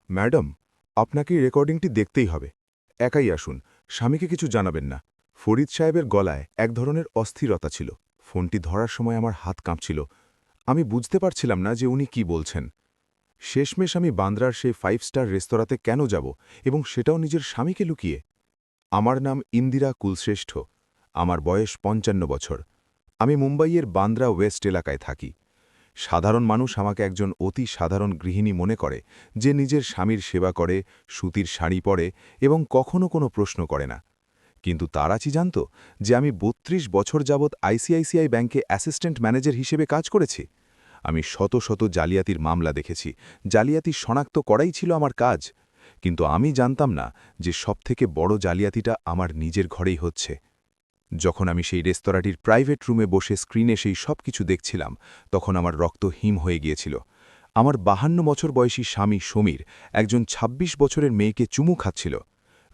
Madam, আপনাকে এই রেকর্ডিংটি দেখতেই হবে। একাই আসুন, স্বামীকে কিছু জানাবেন না। ফরিদ সাহেবের গলায় এক ধরনের অস্থিরতা ছিল। ফোনটি ধরার সময় আমার হাত কাঁপছিল। আমি বুঝতে পারছিলাম না যে উনি কি বলছেন। শেষমেশ আমি বান্দ্রার সেই 5 স্টার রেস্তোরাঁতে কেন যাব, এবং সেটাও নিজের স্বামীকে লুকিয়ে। আমার নাম ইন্দিরা কুলশ্রেষ্ঠ। আমার বয়স ৫৫ বছর। আমি মুম্বাইয়ের বান্দ্রা ওয়েস্ট এলাকায় থাকি। সাধারণ মানুষ আমাকে একজন অতি সাধারণ গৃহিণী মনে করে, যে নিজের স্বামীর সেবা করে, সুতির শাড়ি পরে এবং কখনো কোনো প্রশ্ন করে না। কিন্তু তারা কি জানত যে আমি ৩২ বছর যাবৎ আইসিআইসিআই ব্যাংকে অ্যাসিস্ট্যান্ট ম্যানেজার হিসেবে কাজ করেছি? আমি শত শত জালিয়াতির মামলা দেখেছি। জালিয়াতি শনাক্ত করাই ছিল আমার কাজ। কিন্তু আমি জানতাম না যে সবথেকে বড় জালিয়াতিটা আমার নিজের ঘরেই হচ্ছে। যখন আমি সেই রেস্তোরাঁটির প্রাইভেট রুমে বসে স্ক্রিনে সেই সব কিছু দেখছিলাম, তখন আমার রক্ত হিম হয়ে গিয়েছিল। আমার ৫২ বছর বয়সী স্বামী সমীর একজন ২৬ বছরের মেয়েকে চুমু খাচ্ছিল।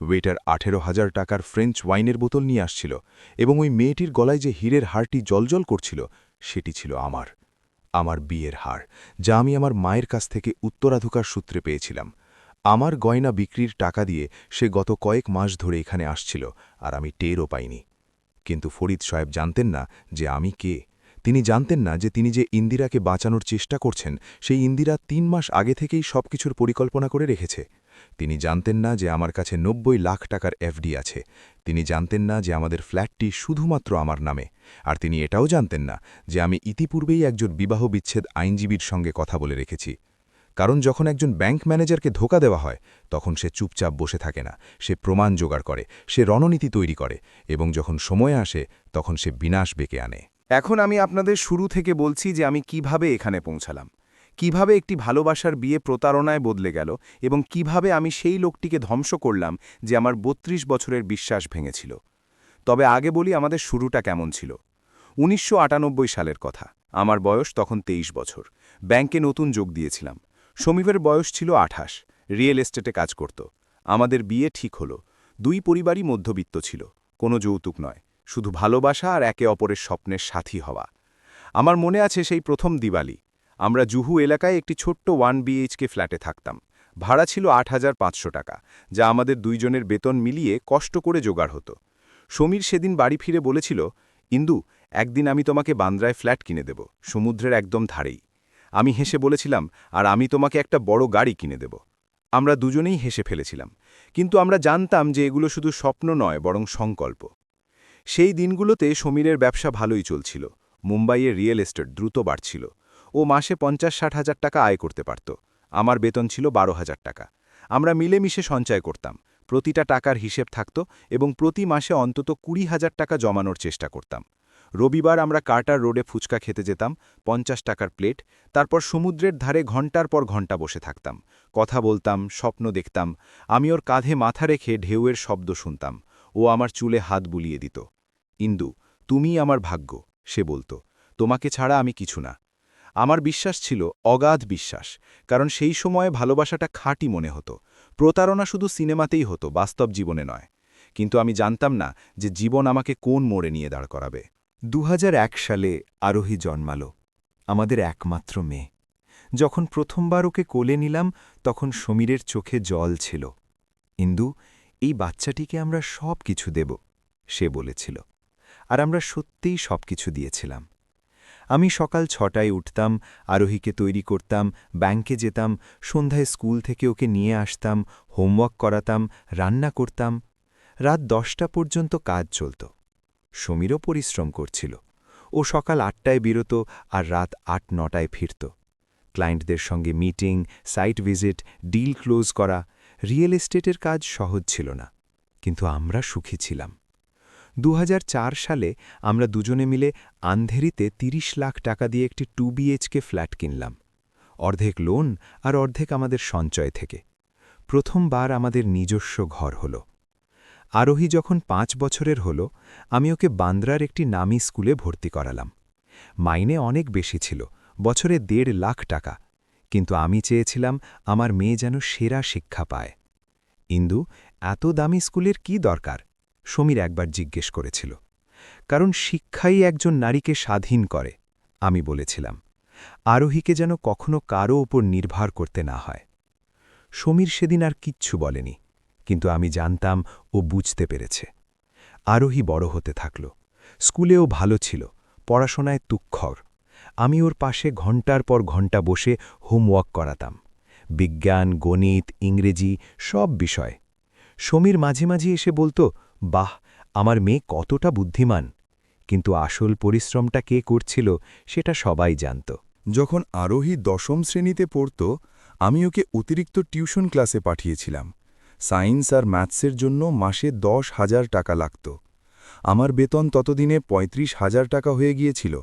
ওয়েটার ১৮,০০০ টাকার ফ্রেঞ্চ ওয়াইনের বোতল নিয়ে আসছিল, এবং ওই মেয়েটির গলায় যে হীরের হারটি জ্বলজ্বল করছিল, সেটি ছিল আমার বিয়ের হার, যা আমি আমার মায়ের কাছ থেকে উত্তরাধিকার সূত্রে পেয়েছিলাম। আমার গয়না বিক্রির টাকা দিয়ে সে গত কয়েক মাস ধরে এখানে আসছিল, আর আমি টেরও পাইনি। কিন্তু ফরিদ সাহেব জানতেন না যে আমি কে। তিনি জানতেন না যে তিনি যে ইন্দিরাকে বাঁচানোর চেষ্টা করছেন, সেই ইন্দিরা ৩ মাস আগে থেকেই সবকিছুর পরিকল্পনা করে রেখেছে। তিনি জানতেন না যে আমার কাছে ৯০ লাখ টাকার এফডি আছে। তিনি জানতেন না যে আমাদের ফ্ল্যাটটি শুধুমাত্র আমার নামে। আর তিনি এটাও জানতেন না যে আমি ইতিপূর্বেই একজন বিবাহবিচ্ছেদ আইনজীবীর সঙ্গে কথা বলে রেখেছি। কারণ যখন একজন ব্যাংক ম্যানেজারকে ধোঁকা দেওয়া হয়, তখন সে চুপচাপ বসে থাকে না। সে প্রমাণ জোগাড় করে, সে রণনীতি তৈরি করে, এবং যখন সময় আসে তখন সে বিনাশ ডেকে আনে। এখন আমি আপনাদের শুরু থেকে বলছি যে আমি কিভাবে এখানে পৌঁছালাম, কিভাবে একটি ভালোবাসার বিয়ে প্রতারণায় বদলে গেল, এবং কিভাবে আমি সেই লোকটিকে ধ্বংস করলাম যে আমার ৩২ বছরের বিশ্বাস ভেঙেছিল। তবে আগে বলি আমাদের শুরুটা কেমন ছিল। ১৯৯৮ সালের কথা। আমার বয়স তখন ২৩ বছর। ব্যাংকে নতুন যোগ দিয়েছিলাম। সমীপের বয়স ছিল ২৮। রিয়েল এস্টেটে কাজ করত। আমাদের বিয়ে ঠিক হলো। দুই পরিবারই মধ্যবিত্ত ছিল। কোনো যৌতুক নয়, শুধু ভালোবাসা আর একে অপরের স্বপ্নের সাথী হওয়া। আমার মনে আছে সেই প্রথম দিওয়ালি। আমরা জুহু এলাকায় একটি ছোট্ট 1 বিএইচকে ফ্ল্যাটে থাকতাম। ভাড়া ছিল ৮,৫০০ টাকা, যা আমাদের দুইজনের বেতন মিলিয়ে কষ্ট করে জোগাড় হতো। সমীর সেদিন বাড়ি ফিরে বলেছিল, ইন্দু, একদিন আমি তোমাকে বান্দ্রায় ফ্ল্যাট কিনে দেব, সমুদ্রের একদম ধারেই। আমি হেসে বলেছিলাম, আর আমি তোমাকে একটা বড় গাড়ি কিনে দেব। আমরা দুজনেই হেসে ফেলেছিলাম, কিন্তু আমরা জানতাম যে এগুলো শুধু স্বপ্ন নয়, বরং সংকল্প। সেই দিনগুলোতে সমীরের ব্যবসা ভালোই চলছিল। মুম্বাইয়ের রিয়েল এস্টেট দ্রুত বাড়ছিল। ও মাসে ৫০-৬০ হাজার টাকা আয় করতে পারত। আমার বেতন ছিল ১২,০০০ টাকা। আমরা মিলেমিশে সঞ্চয় করতাম। প্রতিটা টাকার হিসেব থাকত, এবং প্রতি মাসে অন্তত ২০,০০০ টাকা জমানোর চেষ্টা করতাম। রবিবার আমরা কার্টার রোডে ফুচকা খেতে যেতাম, ৫০ টাকার প্লেট। তারপর সমুদ্রের ধারে ঘণ্টার পর ঘণ্টা বসে থাকতাম, কথা বলতাম, স্বপ্ন দেখতাম। আমি ওর কাঁধে মাথা রেখে ঢেউয়ের শব্দ শুনতাম। ও আমার চুলে হাত বুলিয়ে দিত। ইন্দু, তুমিই আমার ভাগ্য, সে বলত। তোমাকে ছাড়া আমি কিছু না। আমার বিশ্বাস ছিল অগাধ বিশ্বাস, কারণ সেই সময়ে ভালোবাসাটা খাঁটি মনে হতো। প্রতারণা শুধু সিনেমাতেই হতো, বাস্তব জীবনে নয়। কিন্তু আমি জানতাম না যে জীবন আমাকে কোন মোড়ে নিয়ে দাঁড় করাবে। ২০০১ সালে আরোহী জন্মাল, আমাদের একমাত্র মেয়ে। যখন প্রথমবার ওকে কোলে নিলাম, তখন সমীরের চোখে জল ছিল। ইন্দু, এই বাচ্চাটিকে আমরা সব কিছু দেব, সে বলেছিল। আর আমরা সত্যিই সব কিছু দিয়েছিলাম। আমি সকাল ৬টায় উঠতাম, আরোহীকে তৈরি করতাম, ব্যাংকে যেতাম, সন্ধ্যায় স্কুল থেকে ওকে নিয়ে আসতাম, হোমওয়ার্ক করাতাম, রান্না করতাম। রাত ১০টা পর্যন্ত কাজ চলত। সমীরও পরিশ্রম করছিল। ও সকাল ৮টায় বেরোত আর রাত ৮-৯টায় ফিরত। ক্লায়েন্টদের সঙ্গে meeting, site visit, deal close করা। রিয়েল এস্টেটের কাজ সহজ ছিল না, কিন্তু আমরা সুখী ছিলাম। ২০০৪ সালে আমরা দুজনে মিলে আন্ধেরিতে ৩০ লাখ টাকা দিয়ে একটি 2 বিএইচকে ফ্ল্যাট কিনলাম। অর্ধেক লোন আর অর্ধেক আমাদের সঞ্চয় থেকে। প্রথমবার আমাদের নিজস্ব ঘর হল। আরোহী যখন ৫ বছরের হল, আমি ওকে বান্দ্রার একটি নামী স্কুলে ভর্তি করালাম। মাইনে অনেক বেশি ছিল, বছরে ১.৫ লাখ টাকা। কিন্তু আমি চেয়েছিলাম আমার মেয়ে যেন সেরা শিক্ষা পায়। ইন্দু, এত দামি স্কুলের কি দরকার? সমীর একবার জিজ্ঞেস করেছিল। কারণ শিক্ষাই একজন নারীকে স্বাধীন করে, আমি বলেছিলাম। আরোহীকে যেন কখনো কারও ওপর নির্ভর করতে না হয়। সমীর সেদিন আর কিচ্ছু বলেনি, কিন্তু আমি জানতাম ও বুঝতে পেরেছে। আরোহী বড় হতে থাকল। স্কুলেও ভালো ছিল, পড়াশোনায় তুক্ষর। আমি ওর পাশে ঘণ্টার পর ঘণ্টা বসে হোমওয়ার্ক করাতাম। বিজ্ঞান, গণিত, ইংরেজি সব বিষয়। সমীর মাঝে মাঝে এসে বলতো, বাহ, আমার মেয়ে কতটা বুদ্ধিমান। কিন্তু আসল পরিশ্রমটা কে করছিল সেটা সবাই জানত। যখন আরোহী 10ম শ্রেণীতে পড়ত, আমি ওকে অতিরিক্ত টিউশন ক্লাসে পাঠিয়েছিলাম। সায়েন্স আর ম্যাথসের জন্য মাসে 10,000 টাকা লাগত। আমার বেতন ততদিনে 35,000 টাকা হয়ে গিয়েছিল।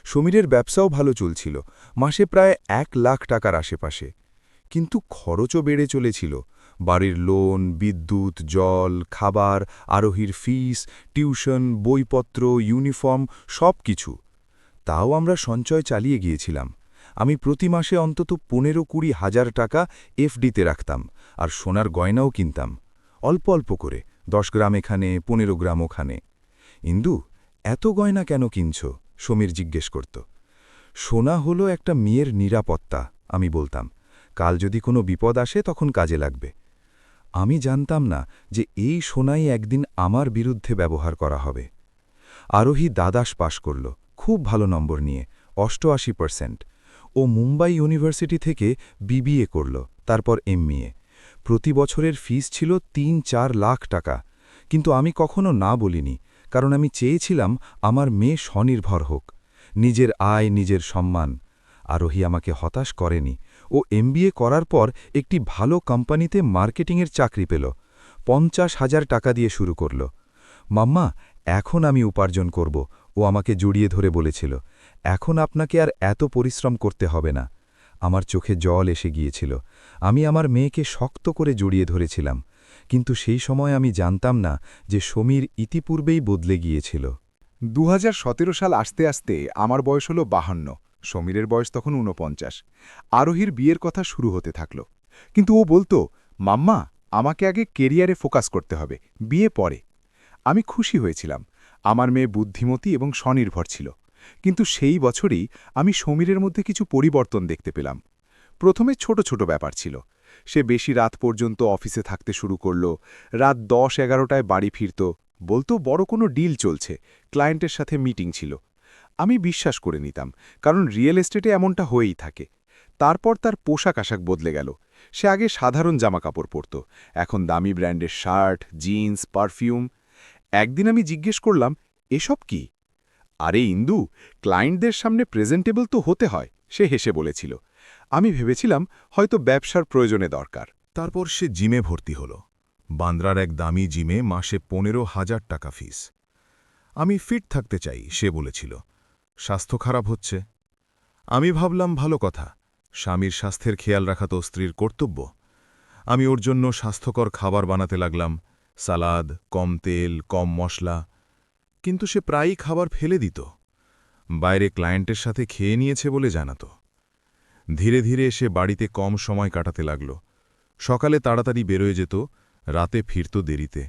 সমীরের ব্যবসাও ভালো চলছিল, মাসে প্রায় 1 লাখ টাকার আশেপাশে। কিন্তু খরচও বেড়ে চলেছিল। বাড়ির লোন, বিদ্যুৎ, জল, খাবার, আরোহীর ফিস, টিউশন, বইপত্র, ইউনিফর্ম সব কিছু। তাও আমরা সঞ্চয় চালিয়ে গিয়েছিলাম। আমি প্রতি মাসে অন্তত 15-20 হাজার টাকা এফডিতে রাখতাম, আর সোনার গয়নাও কিনতাম। অল্প অল্প করে, 10 গ্রাম এখানে, 15 গ্রাম ওখানে। ইন্দু, এত গয়না কেন কিনছ? সমীর জিজ্ঞেস করত। সোনা হলো একটা মেয়ের নিরাপত্তা, আমি বলতাম। কাল যদি কোনো বিপদ আসে তখন কাজে লাগবে। আমি জানতাম না যে এই সোনাই একদিন আমার বিরুদ্ধে ব্যবহার করা হবে। আরোহী দ্বাদশ পাশ করল, খুব ভালো নম্বর নিয়ে, 88%। ও মুম্বাই ইউনিভার্সিটি থেকে বিবিএ করল, তারপর এমএ। প্রতি বছরের ফিস ছিল 3-4 লাখ টাকা। কিন্তু আমি কখনো না বলিনি, কারণ আমি চেয়েছিলাম আমার মেয়ে স্বনির্ভর হোক, নিজের আয়, নিজের সম্মান। আরোহী আমাকে হতাশ করেনি। ও এমবিএ করার পর একটি ভালো কোম্পানিতে মার্কেটিংয়ের চাকরি পেল। 50,000 টাকা দিয়ে শুরু করল। মাম্মা, এখন আমি উপার্জন করব, ও আমাকে জড়িয়ে ধরে বলেছিল। এখন আপনাকে আর এত পরিশ্রম করতে হবে না। আমার চোখে জল এসে গিয়েছিল। আমি আমার মেয়েকে শক্ত করে জড়িয়ে ধরেছিলাম, কিন্তু সেই সময় আমি জানতাম না যে সমীর ইতিপূর্বেই বদলে গিয়েছিল। 2017 সাল আসতে আসতে আমার বয়স হলো 52, সমীরের বয়স তখন 49। আরোহীর বিয়ের কথা শুরু হতে থাকল। কিন্তু ও বলতো, মাম্মা, আমাকে আগে কেরিয়ারে ফোকাস করতে হবে, বিয়ে পরে। আমি খুশি হয়েছিলাম। আমার মেয়ে বুদ্ধিমতী এবং স্বনির্ভর ছিল। কিন্তু সেই বছরই আমি সমীরের মধ্যে কিছু পরিবর্তন দেখতে পেলাম। প্রথমে ছোট ছোট ব্যাপার ছিল। সে বেশি রাত পর্যন্ত অফিসে থাকতে শুরু করল। রাত 10-11টায় বাড়ি ফিরত, বলতো বড় কোনো ডিল চলছে, ক্লায়েন্টের সাথে মিটিং ছিল। আমি বিশ্বাস করে নিতাম, কারণ রিয়েল এস্টেটে এমনটা হয়েই থাকে। তারপর তার পোশাক আশাক বদলে গেল। সে আগে সাধারণ জামাকাপড় পরত, এখন দামি ব্র্যান্ডের শার্ট, জিন্স, পারফিউম। একদিন আমি জিজ্ঞেস করলাম, এসব কি? আরে ইন্দু, ক্লায়েন্টদের সামনে প্রেজেন্টেবল তো হতে হয়, সে হেসে বলেছিল। আমি ভেবেছিলাম হয়তো ব্যবসার প্রয়োজনে দরকার। তারপর সে জিমে ভর্তি হল। বান্দ্রার এক দামি জিমে মাসে 15,000 টাকা ফিস। আমি ফিট থাকতে চাই, সে বলেছিল। স্বাস্থ্য খারাপ হচ্ছে। আমি ভাবলাম ভালো কথা, স্বামীর স্বাস্থ্যের খেয়াল রাখা তো স্ত্রীর কর্তব্য। আমি ওর জন্য স্বাস্থ্যকর খাবার বানাতে লাগলাম, সালাদ, কম তেল, কম মশলা। কিন্তু সে প্রায়ই খাবার ফেলে দিত। বাইরে ক্লায়েন্টের সাথে খেয়ে নিয়েছে বলে জানাত। ধীরে ধীরে সে বাড়িতে কম সময় কাটাতে লাগল। সকালে তাড়াতাড়ি বেরোয় যেত, রাতে ফিরত দেরিতে।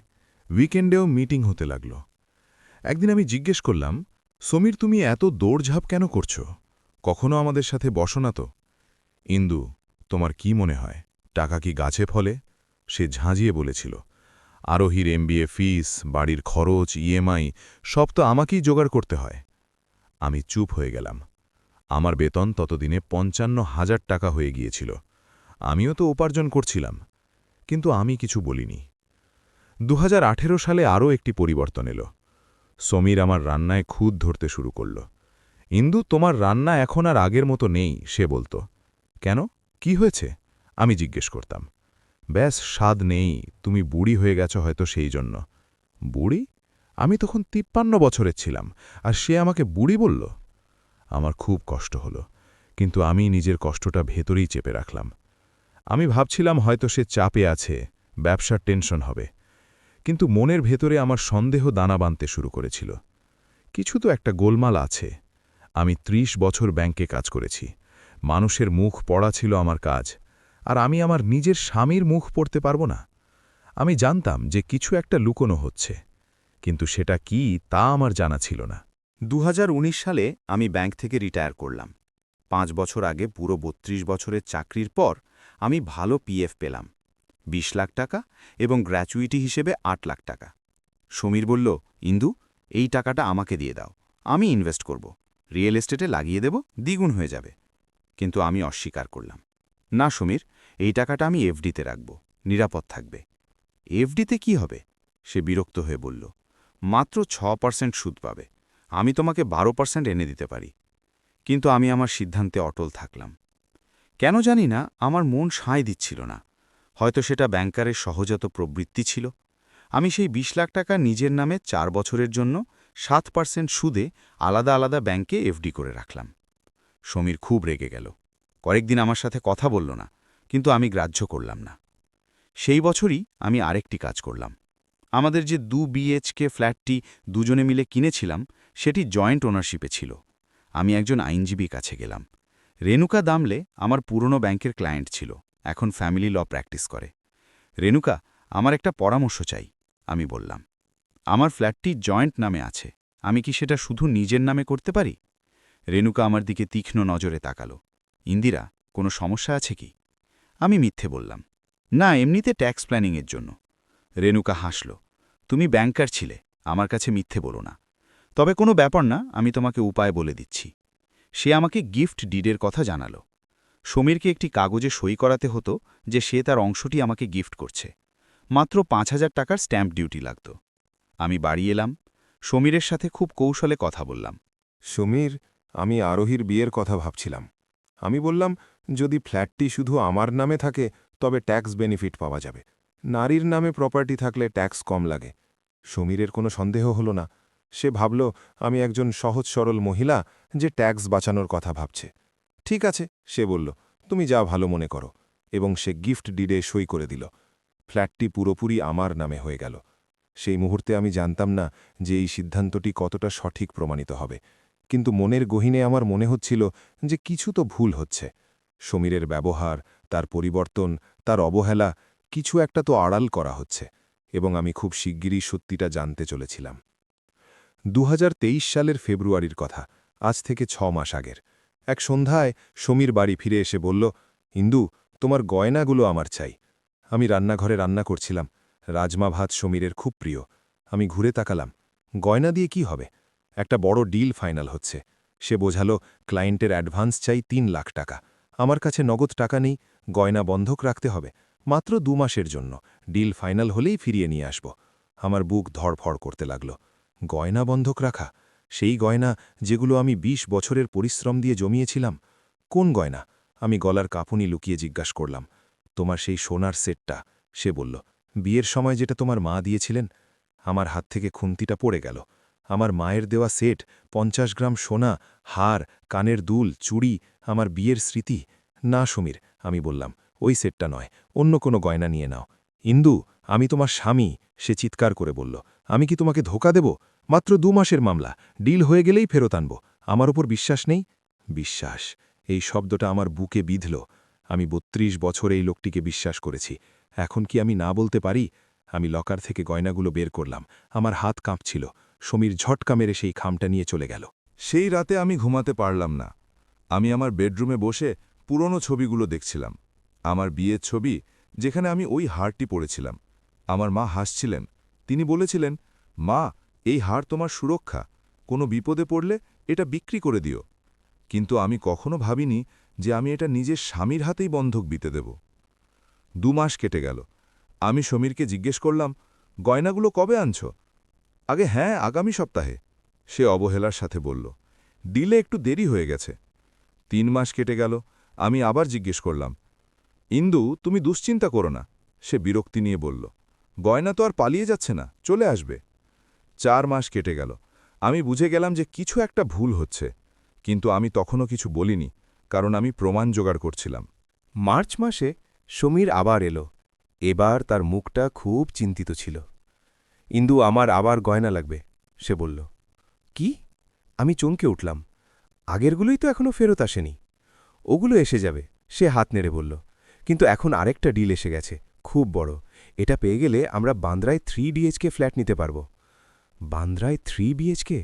উইকেন্ডেও মিটিং হতে লাগল। একদিন আমি জিজ্ঞেস করলাম, সমীর, তুমি এত দৌড়ঝাঁপ কেন করছ? কখনো আমাদের সাথে বসো না তো? ইন্দু, তোমার কি মনে হয়, টাকা কি গাছে ফলে? সে ঝাঁঝিয়ে বলেছিল, আরোহীর এমবিএ ফিস, বাড়ির খরচ, ইএমআই সব তো আমাকেই জোগাড় করতে হয়। আমি চুপ হয়ে গেলাম। আমার বেতন ততদিনে 55,000 টাকা হয়ে গিয়েছিল। আমিও তো উপার্জন করছিলাম, কিন্তু আমি কিছু বলিনি। 2018 সালে আরও একটি পরিবর্তন এলো। সমীর আমার রান্নায় খুঁত ধরতে শুরু করল। ইন্দু, তোমার রান্না এখন আর আগের মতো নেই, সে বলতো। কেন, কি হয়েছে? আমি জিজ্ঞেস করতাম। ব্যাস, স্বাদ নেই, তুমি বুড়ি হয়ে গেছ হয়তো সেই জন্য। বুড়ি? আমি তখন 53 বছরের ছিলাম, আর সে আমাকে বুড়ি বলল। আমার খুব কষ্ট হলো, কিন্তু আমি নিজের কষ্টটা ভেতরেই চেপে রাখলাম। আমি ভাবছিলাম হয়তো সে চাপে আছে, ব্যবসার টেনশন হবে। কিন্তু মনের ভেতরে আমার সন্দেহ দানা বাঁধতে শুরু করেছিল। কিছু তো একটা গোলমাল আছে। আমি 30 বছর ব্যাংকে কাজ করেছি। মানুষের মুখ পড়া ছিল আমার কাজ, আর আমি আমার নিজের স্বামীর মুখ পড়তে পারব না। আমি জানতাম যে কিছু একটা লুকোনো হচ্ছে, কিন্তু সেটা কি তা আমার জানা ছিল না। 2019 সালে আমি ব্যাংক থেকে রিটায়ার করলাম। 5 বছর আগে পুরো 32 বছরের চাকরির পর আমি ভালো পিএফ পেলাম 20 লাখ টাকা এবং গ্র্যাচুইটি হিসেবে 8 লাখ টাকা। সমীর বলল, ইন্দু, এই টাকাটা আমাকে দিয়ে দাও, আমি ইনভেস্ট করব, রিয়েল এস্টেটে লাগিয়ে দেব, দ্বিগুণ হয়ে যাবে। কিন্তু আমি অস্বীকার করলাম। না সমীর, এই টাকাটা আমি এফডিতে রাখব, নিরাপদ থাকবে। এফডিতে কি হবে? সে বিরক্ত হয়ে বলল, মাত্র 6% সুদ পাবে, আমি তোমাকে 12% এনে দিতে পারি। কিন্তু আমি আমার সিদ্ধান্তে অটল থাকলাম। কেন জানি না, আমার মন সায় দিচ্ছিল না। হয়তো সেটা ব্যাংকারের সহজাত প্রবৃত্তি ছিল। আমি সেই 20 লাখ টাকা নিজের নামে 4 বছরের জন্য 7% সুদে আলাদা আলাদা ব্যাংকে এফডি করে রাখলাম। সমীর খুব রেগে গেল। কয়েকদিন আমার সাথে কথা বলল না, কিন্তু আমি গ্রাহ্য করলাম না। সেই বছরই আমি আরেকটি কাজ করলাম। আমাদের যে 2 বিএইচকে ফ্ল্যাটটি দুজনে মিলে কিনেছিলাম, সেটি জয়েন্ট ওনারশিপে ছিল। আমি একজন আইনজীবীর কাছে গেলাম। রেণুকা দামলে আমার পুরনো ব্যাংকের ক্লায়েন্ট ছিল, এখন ফ্যামিলি ল প্র্যাকটিস করে। রেণুকা, আমার একটা পরামর্শ চাই, আমি বললাম। আমার ফ্ল্যাটটি জয়েন্ট নামে আছে, আমি কি সেটা শুধু নিজের নামে করতে পারি? রেণুকা আমার দিকে তীক্ষ্ণ নজরে তাকালো। ইন্দিরা, কোনো সমস্যা আছে কি? আমি মিথ্যে বললাম, না, এমনিতে ট্যাক্স প্ল্যানিংয়ের জন্য। রেণুকা হাসল। তুমি ব্যাংকার ছিলে, আমার কাছে মিথ্যে বলো না। তবে কোনো ব্যাপার না, আমি তোমাকে উপায় বলে দিচ্ছি। সে আমাকে গিফট ডিডের কথা জানালো। সমীরকে একটি কাগজে সই করাতে হতো যে সে তার অংশটি আমাকে গিফট করছে। মাত্র 5,000 টাকার স্ট্যাম্প ডিউটি লাগত। আমি বাড়ি এলাম, সমীরের সাথে খুব কৌশলে কথা বললাম। সমীর, আমি আরোহীর বিয়ের কথা ভাবছিলাম। আমি বললাম, যদি ফ্ল্যাটটি শুধু আমার নামে থাকে তবে ট্যাক্স বেনিফিট পাওয়া যাবে, নারীর নামে প্রপার্টি থাকলে ট্যাক্স কম লাগে। সমীরের কোনো সন্দেহ হলো না। সে ভাবল আমি একজন সহজ সরল মহিলা যে ট্যাক্স বাঁচানোর কথা ভাবছে। ঠিক আছে, সে বলল, তুমি যা ভালো মনে করো, এবং সে গিফট ডিডে সই করে দিল। ফ্ল্যাটটি পুরোপুরি আমার নামে হয়ে গেল। সেই মুহূর্তে আমি জানতাম না যে এই সিদ্ধান্তটি কতটা সঠিক প্রমাণিত হবে, কিন্তু মনের গহীনে আমার মনে হচ্ছিল যে কিছু তো ভুল হচ্ছে। সমীরের ব্যবহার, তার পরিবর্তন, তার অবহেলা, কিছু একটা তো আড়াল করা হচ্ছে, এবং আমি খুব শিগগিরই সত্যিটা জানতে চলেছিলাম। 2023 সালের ফেব্রুয়ারির কথা, আজ থেকে 6 মাস আগের। এক সন্ধ্যায় সমীর বাড়ি ফিরে এসে বলল, ইন্দু, তোমার গয়নাগুলো আমার চাই। আমি রান্নাঘরে রান্না করছিলাম। রাজমা ভাত সমীরের খুব প্রিয়। আমি ঘুরে তাকালাম। গয়না দিয়ে কি হবে? একটা বড় ডিল ফাইনাল হচ্ছে। সে বোঝালো, ক্লায়েন্টের অ্যাডভান্স চাই 3 লাখ টাকা। আমার কাছে নগদ টাকা নেই, গয়না বন্ধক রাখতে হবে, মাত্র 2 মাসের জন্য। ডিল ফাইনাল হলেই ফিরিয়ে নিয়ে আসব। আমার বুক ধড়ফড় করতে লাগল। গয়না বন্ধক রাখা, সেই গয়না যেগুলো আমি 20 বছরের পরিশ্রম দিয়ে জমিয়েছিলাম। কোন গয়না? আমি গলার কাঁপুনি লুকিয়ে জিজ্ঞাসা করলাম, তোমার সেই সোনার সেটটা। সে বলল, বিয়ের সময় যেটা তোমার মা দিয়েছিলেন। আমার হাত থেকে খুন্তিটা পড়ে গেল। আমার মায়ের দেওয়া সেট, 50 গ্রাম সোনা, হার, কানের দুল, চুড়ি, আমার বিয়ের স্মৃতি। না সমীর, আমি বললাম, ওই সেটটা নয়, অন্য কোনো গয়না নিয়ে নাও। ইন্দু, আমি তোমার স্বামী, সে চিৎকার করে বলল। আমি কি তোমাকে ধোকা দেব? মাত্র 2 মাসের মামলা, ডিল হয়ে গেলেই ফেরত আনব। আমার উপর বিশ্বাস নেই? বিশ্বাস, এই শব্দটা আমার বুকে বিঁধল। আমি 32 বছর এই লোকটিকে বিশ্বাস করেছি। এখন কি আমি না বলতে পারি? আমি লকার থেকে গয়নাগুলো বের করলাম। আমার হাত কাঁপছিল। সমীর ঝটকা মেরে সেই খামটা নিয়ে চলে গেল। সেই রাতে আমি ঘুমাতে পারলাম না। আমি আমার বেডরুমে বসে পুরনো ছবিগুলো দেখছিলাম। আমার বিয়ের ছবি, যেখানে আমি ওই হারটি পরেছিলাম। আমার মা হাসছিলেন। তিনি বলেছিলেন, মা, এই হার তোমার সুরক্ষা, কোনো বিপদে পড়লে এটা বিক্রি করে দিও। কিন্তু আমি কখনো ভাবিনি যে আমি এটা নিজের স্বামীর হাতেই বন্ধক দিতে দেব। 2 মাস কেটে গেল। আমি সমীরকে জিজ্ঞেস করলাম, গয়নাগুলো কবে আনছ? আগে হ্যাঁ, আগামী সপ্তাহে। সে অবহেলার সাথে বলল, ডিলে একটু দেরি হয়ে গেছে। 3 মাস কেটে গেল। আমি আবার জিজ্ঞেস করলাম, ইন্দু, তুমি দুশ্চিন্তা করো না। সে বিরক্তি নিয়ে বলল, গয়না তো আর পালিয়ে যাচ্ছে না, চলে আসবে। 4 মাস কেটে গেল। আমি বুঝে গেলাম যে কিছু একটা ভুল হচ্ছে, কিন্তু আমি তখনও কিছু বলিনি, কারণ আমি প্রমাণ জোগাড় করছিলাম। মার্চ মাসে সমীর আবার এলো। এবার তার মুখটা খুব চিন্তিত ছিল। ইন্দু, আমার আবার গয়না লাগবে, সে বলল। কি? আমি চমকে উঠলাম। আগেরগুলোই তো এখনও ফেরত আসেনি। ওগুলো এসে যাবে, সে হাত নেড়ে বলল। কিন্তু এখন আরেকটা ডিল এসে গেছে, খুব বড়। এটা পেয়ে গেলে আমরা বান্দ্রায় 3 বিএইচকে ফ্ল্যাট নিতে পারব। বান্দ্রায় 3 বিএইচকে?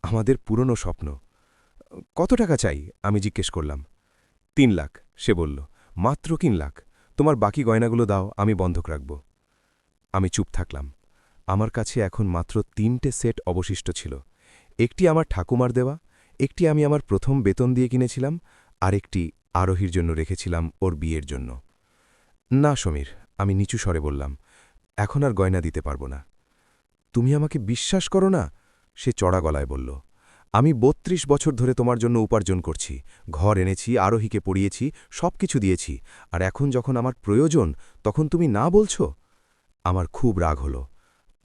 আমাদের পুরনো স্বপ্ন। কত টাকা চাই? আমি জিজ্ঞেস করলাম। 3 লাখ, সে বলল। মাত্র 3 লাখ? তোমার বাকি গয়নাগুলো দাও, আমি বন্ধক রাখব। আমি চুপ থাকলাম। আমার কাছে এখন মাত্র 3টে সেট অবশিষ্ট ছিল। একটি আমার ঠাকুমার দেওয়া, একটি আমি আমার প্রথম বেতন দিয়ে কিনেছিলাম, আর একটি আরোহীর জন্য রেখেছিলাম ওর বিয়ের জন্য। না সমীর, আমি নিচু স্বরে বললাম, এখন আর গয়না দিতে পারব না। তুমি আমাকে বিশ্বাস করো না? সে চড়া গলায় বলল, আমি ৩২ বছর ধরে তোমার জন্য উপার্জন করছি, ঘর এনেছি, আরোহীকে পড়িয়েছি, সব কিছু দিয়েছি, আর এখন যখন আমার প্রয়োজন তখন তুমি না বলছো? আমার খুব রাগ হলো।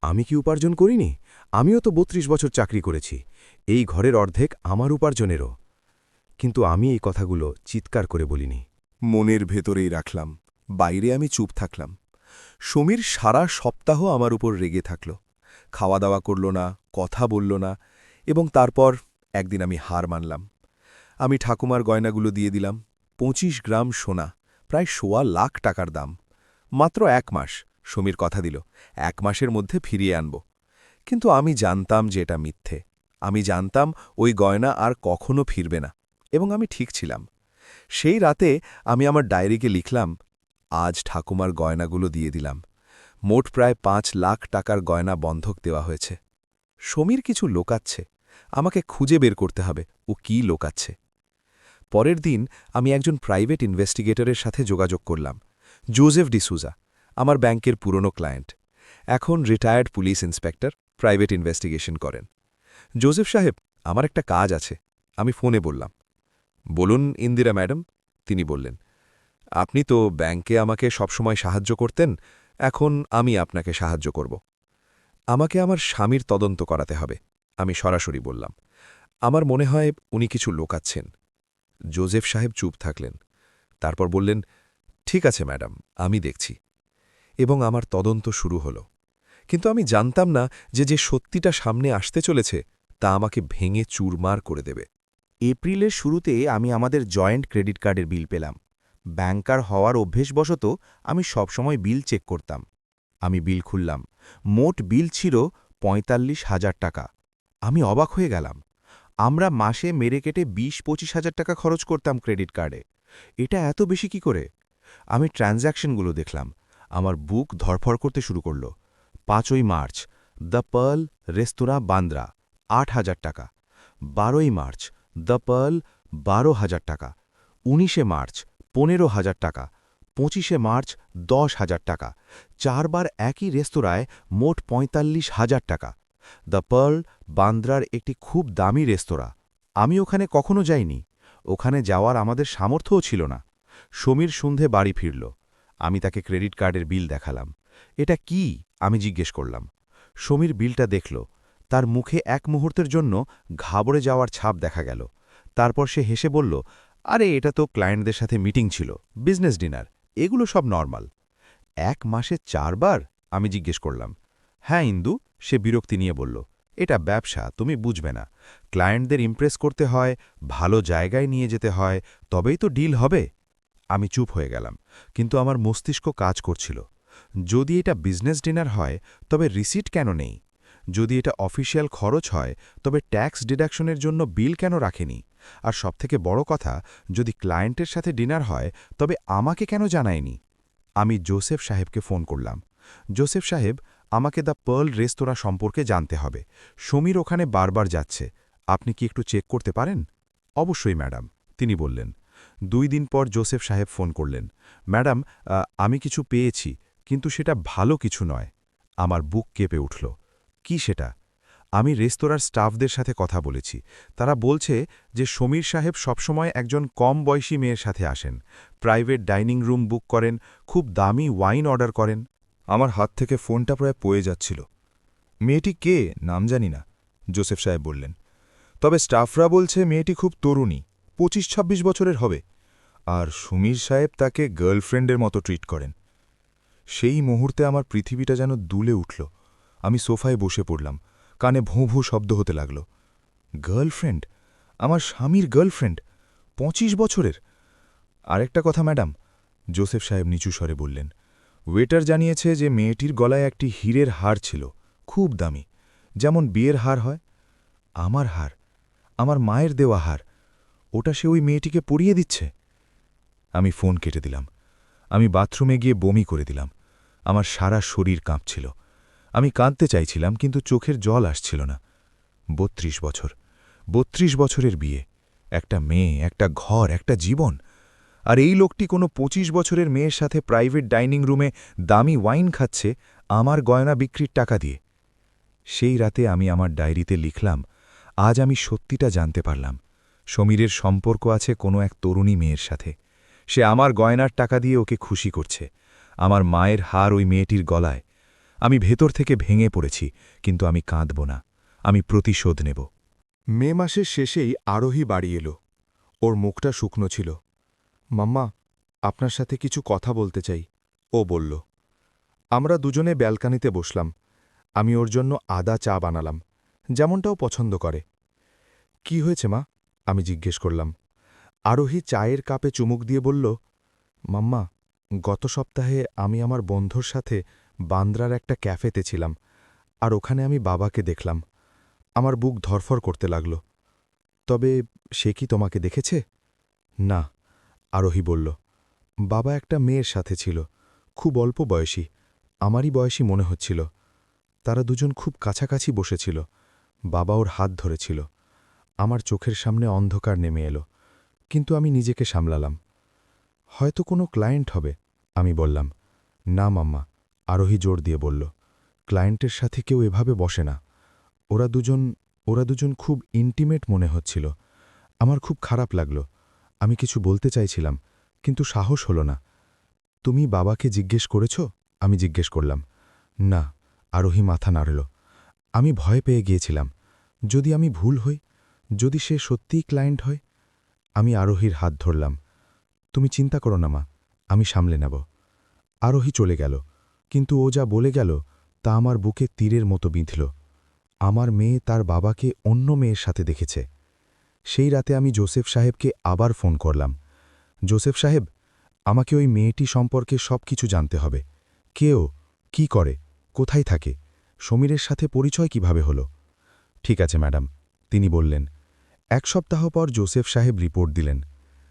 আমি কি উপার্জন করিনি? আমিও তো ৩২ বছর চাকরি করেছি। এই ঘরের অর্ধেক আমার উপার্জনেরও। কিন্তু আমি এই কথাগুলো চিৎকার করে বলিনি। মনের ভেতরেই রাখলাম, বাইরে আমি চুপ থাকলাম। সমীর সারা সপ্তাহ আমার উপর রেগে থাকল, খাওয়া দাওয়া করল না, কথা বলল না, এবং তারপর একদিন আমি হার মানলাম। আমি ঠাকুমার গয়নাগুলো দিয়ে দিলাম, ২৫ গ্রাম সোনা, প্রায় ১,৫০,০০০ টাকার দাম। মাত্র ১ মাস, সমীর কথা দিল ১ মাসের মধ্যে ফিরিয়ে আনব। কিন্তু আমি জানতাম যে এটা মিথ্যে। আমি জানতাম ওই গয়না আর কখনো ফিরবে না, এবং আমি ঠিক ছিলাম। সেই রাতে আমি আমার ডায়েরিকে লিখলাম, আজ ঠাকুমার গয়নাগুলো দিয়ে দিলাম। মোট প্রায় ৫,০০,০০০ টাকার গয়না বন্ধক দেওয়া হয়েছে। সমীর কিছু লোকাচ্ছে, আমাকে খুঁজে বের করতে হবে ও কি লোকাচ্ছে। পরের দিন আমি একজন প্রাইভেট ইনভেস্টিগেটরের সাথে যোগাযোগ করলাম, জোজেফ ডিসুজা, আমার ব্যাংকের পুরনো ক্লায়েন্ট। এখন retired police inspector, private investigation করেন। জোজেফ সাহেব, আমার একটা কাজ আছে। আমি ফোনে বললাম। বলুন ইন্দিরা ম্যাডাম, তিনি বললেন। আপনি তো ব্যাংকে আমাকে সবসময় সাহায্য করতেন, এখন আমি আপনাকে সাহায্য করব। আমাকে আমার স্বামীর তদন্ত করাতে হবে, আমি সরাসরি বললাম। আমার মনে হয় উনি কিছু লোকাচ্ছেন। জোজেফ সাহেব চুপ থাকলেন, তারপর বললেন, ঠিক আছে ম্যাডাম, আমি দেখছি। এবং আমার তদন্ত শুরু হল। কিন্তু আমি জানতাম না যে সত্যিটা সামনে আসতে চলেছে তা আমাকে ভেঙে চুরমার করে দেবে। এপ্রিলের শুরুতে আমি আমাদের জয়েন্ট ক্রেডিট কার্ডের বিল পেলাম। ব্যাংকার হওয়ার অভ্যেসবশত আমি সবসময় বিল চেক করতাম। আমি বিল খুললাম, মোট বিল ছিল ৪৫,০০০ টাকা। আমি অবাক হয়ে গেলাম। আমরা মাসে মেরে কেটে ২০-২৫ হাজার টাকা খরচ করতাম ক্রেডিট কার্ডে। এটা এত বেশি কি করে? আমি ট্রানজ্যাকশনগুলো দেখলাম, আমার বুক ধরফর করতে শুরু করল। ৫ই মার্চ, দ্য পার্ল রেস্তোরাঁ, বান্দ্রা, ৮,০০০ টাকা। ১২ই মার্চ, দ্য পার্ল, ১২,০০০ টাকা। ১৯শে মার্চ, ১৫,০০০ টাকা। ২৫শে মার্চ, ১০,০০০ টাকা। ৪ বার একই রেস্তোরাঁয়, মোট ৪৫,০০০ টাকা। দ্য পার্ল, বান্দ্রার একটি খুব দামি রেস্তোরাঁ। আমি ওখানে কখনো যাইনি। ওখানে যাওয়ার আমাদের সামর্থ্যও ছিল না। সমীর সন্ধে বাড়ি ফিরল। আমি তাকে ক্রেডিট কার্ডের বিল দেখালাম। এটা কি? আমি জিজ্ঞেস করলাম। সমীর বিলটা দেখল। তার মুখে এক মুহূর্তের জন্য ঘাবড়ে যাওয়ার ছাপ দেখা গেল। তারপর সে হেসে বলল, আরে এটা তো ক্লায়েন্টদের সাথে মিটিং ছিল, বিজনেস ডিনার, এগুলো সব নর্মাল। ১ মাসে ৪ বার? আমি জিজ্ঞেস করলাম। হ্যাঁ ইন্দু, সে বিরক্তি নিয়ে বলল, এটা ব্যবসা, তুমি বুঝবে না। ক্লায়েন্টদের ইমপ্রেস করতে হয়, ভালো জায়গায় নিয়ে যেতে হয়, তবেই তো ডিল হবে। আমি চুপ হয়ে গেলাম, কিন্তু আমার মস্তিষ্ক কাজ করছিল। যদি এটা বিজনেস ডিনার হয় তবে রিসিট কেন নেই? যদি এটা অফিসিয়াল খরচ হয় তবে ট্যাক্স ডিডাকশনের জন্য বিল কেন রাখেনি? আর সবথেকে বড় কথা, যদি ক্লায়েন্টের সাথে ডিনার হয় তবে আমাকে কেন জানায়নি? আমি জোসেফ সাহেবকে ফোন করলাম। জোসেফ সাহেব, আমাকে দ্য পার্ল রেস্তোরাঁ সম্পর্কে জানতে হবে। সমীর ওখানে বারবার যাচ্ছে, আপনি কি একটু চেক করতে পারেন? অবশ্যই ম্যাডাম, তিনি বললেন। ২ দিন পর জোসেফ সাহেব ফোন করলেন। ম্যাডাম, আমি কিছু পেয়েছি, কিন্তু সেটা ভালো কিছু নয়। আমার বুক কেঁপে উঠল। কি সেটা? আমি রেস্তোরাঁর স্টাফদের সাথে কথা বলেছি। তারা বলছে যে সমীর সাহেব সবসময় একজন কম বয়সী মেয়ের সাথে আসেন, প্রাইভেট ডাইনিং রুম বুক করেন, খুব দামি ওয়াইন অর্ডার করেন। আমার হাত থেকে ফোনটা প্রায় পড়ে যাচ্ছিল। মেয়েটি কে নাম জানি না, জোসেফ সাহেব বললেন। তবে স্টাফরা বলছে মেয়েটি খুব তরুণী, ২৫-২৬ বছরের হবে, আর সমীর সাহেব তাকে গার্লফ্রেন্ডের মতো ট্রিট করেন। সেই মুহূর্তে আমার পৃথিবীটা যেন দুলে উঠল। আমি সোফায় বসে পড়লাম, কানে ভোঁ ভোঁ শব্দ হতে লাগল। গার্লফ্রেন্ড? আমার স্বামীর গার্লফ্রেন্ড? ২৫ বছরের? আরেকটা কথা ম্যাডাম, জোসেফ সাহেব নিচু স্বরে বললেন, ওয়েটার জানিয়েছে যে মেয়েটির গলায় একটি হীরের হার ছিল, খুব দামি, যেমন বিয়ের হার হয়। আমার হার, আমার মায়ের দেওয়া হার, ওটা সে ওই মেয়েটিকে পরিয়ে দিচ্ছে। আমি ফোন কেটে দিলাম। আমি বাথরুমে গিয়ে বমি করে দিলাম। আমার সারা শরীর কাঁপছিল। আমি কাঁদতে চাইছিলাম, কিন্তু চোখের জল আসছিল না। ৩২ বছর, ৩২ বছরের বিয়ে, একটা মেয়ে, একটা ঘর, একটা জীবন। আর এই লোকটি কোনো ২৫ বছরের মেয়ের সাথে প্রাইভেট ডাইনিং রুমে দামি ওয়াইন খাচ্ছে আমার গয়না বিক্রির টাকা দিয়ে। সেই রাতে আমি আমার ডায়েরিতে লিখলাম, আজ আমি সত্যিটা জানতে পারলাম। সমীরের সম্পর্ক আছে কোনো এক তরুণী মেয়ের সাথে। সে আমার গয়নার টাকা দিয়ে ওকে খুশি করছে। আমার মায়ের হার ওই মেয়েটির গলায়। আমি ভেতর থেকে ভেঙে পড়েছি, কিন্তু আমি কাঁদব না। আমি প্রতিশোধ নেব। মে মাসের শেষেই আরোহী বাড়ি এলো। ওর মুখটা শুকনো ছিল। মাম্মা, আপনার সাথে কিছু কথা বলতে চাই, ও বলল। আমরা দুজনে ব্যালকানিতে বসলাম। আমি ওর জন্য আদা চা বানালাম, যেমনটাও পছন্দ করে। কি হয়েছে মা? আমি জিজ্ঞেস করলাম। আরোহী চায়ের কাপে চুমুক দিয়ে বলল, মাম্মা, গত সপ্তাহে আমি আমার বন্ধুর সাথে বান্দ্রার একটা ক্যাফেতে ছিলাম, আর ওখানে আমি বাবাকে দেখলাম। আমার বুক ধরফর করতে লাগল। তবে সে কি তোমাকে দেখেছে? না, আরোহী বলল। বাবা একটা মেয়ের সাথে ছিল, খুব অল্প বয়সী, আমারই বয়সী মনে হচ্ছিল। তারা দুজন খুব কাছাকাছি বসেছিল। বাবা ওর হাত ধরেছিল। আমার চোখের সামনে অন্ধকার নেমে এলো, কিন্তু আমি নিজেকে সামলালাম। হয়তো কোনো ক্লায়েন্ট হবে, আমি বললাম। না মাম্মা, আরোহী জোর দিয়ে বলল। ক্লায়েন্টের সাথে কেউ এভাবে বসে না। ওরা দুজন খুব ইন্টিমেট মনে হচ্ছিল। আমার খুব খারাপ লাগল। আমি কিছু বলতে চাইছিলাম, কিন্তু সাহস হল না। তুমি বাবাকে জিজ্ঞেস করেছ? আমি জিজ্ঞেস করলাম। না, আরোহী মাথা নাড়ল। আমি ভয় পেয়ে গিয়েছিলাম। যদি আমি ভুল হই, যদি সে সত্যিই ক্লায়েন্ট হয়। আমি আরোহীর হাত ধরলাম। তুমি চিন্তা করো না মা, আমি সামলে নেব। আরোহী চলে গেল, কিন্তু ও যা বলে গেল তা আমার বুকে তীরের মতো বিঁধল। আমার মেয়ে তার বাবাকে অন্য মেয়ের সাথে দেখেছে। সেই রাতে আমি জোসেফ সাহেবকে আবার ফোন করলাম। জোসেফ সাহেব, আমাকে ওই মেয়েটি সম্পর্কে সব কিছু জানতে হবে। কেও, কি করে, কোথায় থাকে, সমীরের সাথে পরিচয় কিভাবে হল? ঠিক আছে ম্যাডাম, তিনি বললেন। ১ সপ্তাহ পর জোসেফ সাহেব রিপোর্ট দিলেন।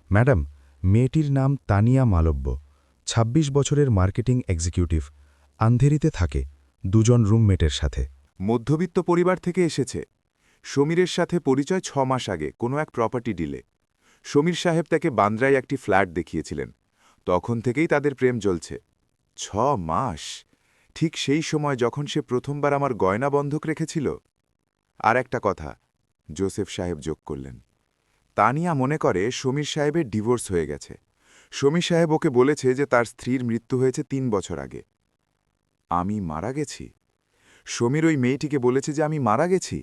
ম্যাডাম, মেয়েটির নাম তানিয়া মালব্য, ২৬ বছরের মার্কেটিং এক্সিকিউটিভ, আন্ধেরিতে থাকে, দুজন রুমমেটের সাথে। মধ্যবিত্ত পরিবার থেকে এসেছে। সমীরের সাথে পরিচয় ৬ মাস আগে কোনো এক প্রপার্টি ডিলে। সমীর সাহেব তাকে বান্দ্রায় একটি ফ্ল্যাট দেখিয়েছিলেন। তখন থেকেই তাদের প্রেম জ্বলছে। ৬ মাস, ঠিক সেই সময় যখন সে প্রথমবার আমার গয়না বন্ধক রেখেছিল। আর একটা কথা, জোসেফ সাহেব যোগ করলেন। তানিয়া মনে করে সমীর সাহেবের ডিভোর্স হয়ে গেছে। সমীর সাহেব ওকে বলেছে যে তার স্ত্রীর মৃত্যু হয়েছে ৩ বছর আগে। আমি মারা গেছি? সমীর ওই মেয়েটিকে বলেছে যে আমি মারা গেছি?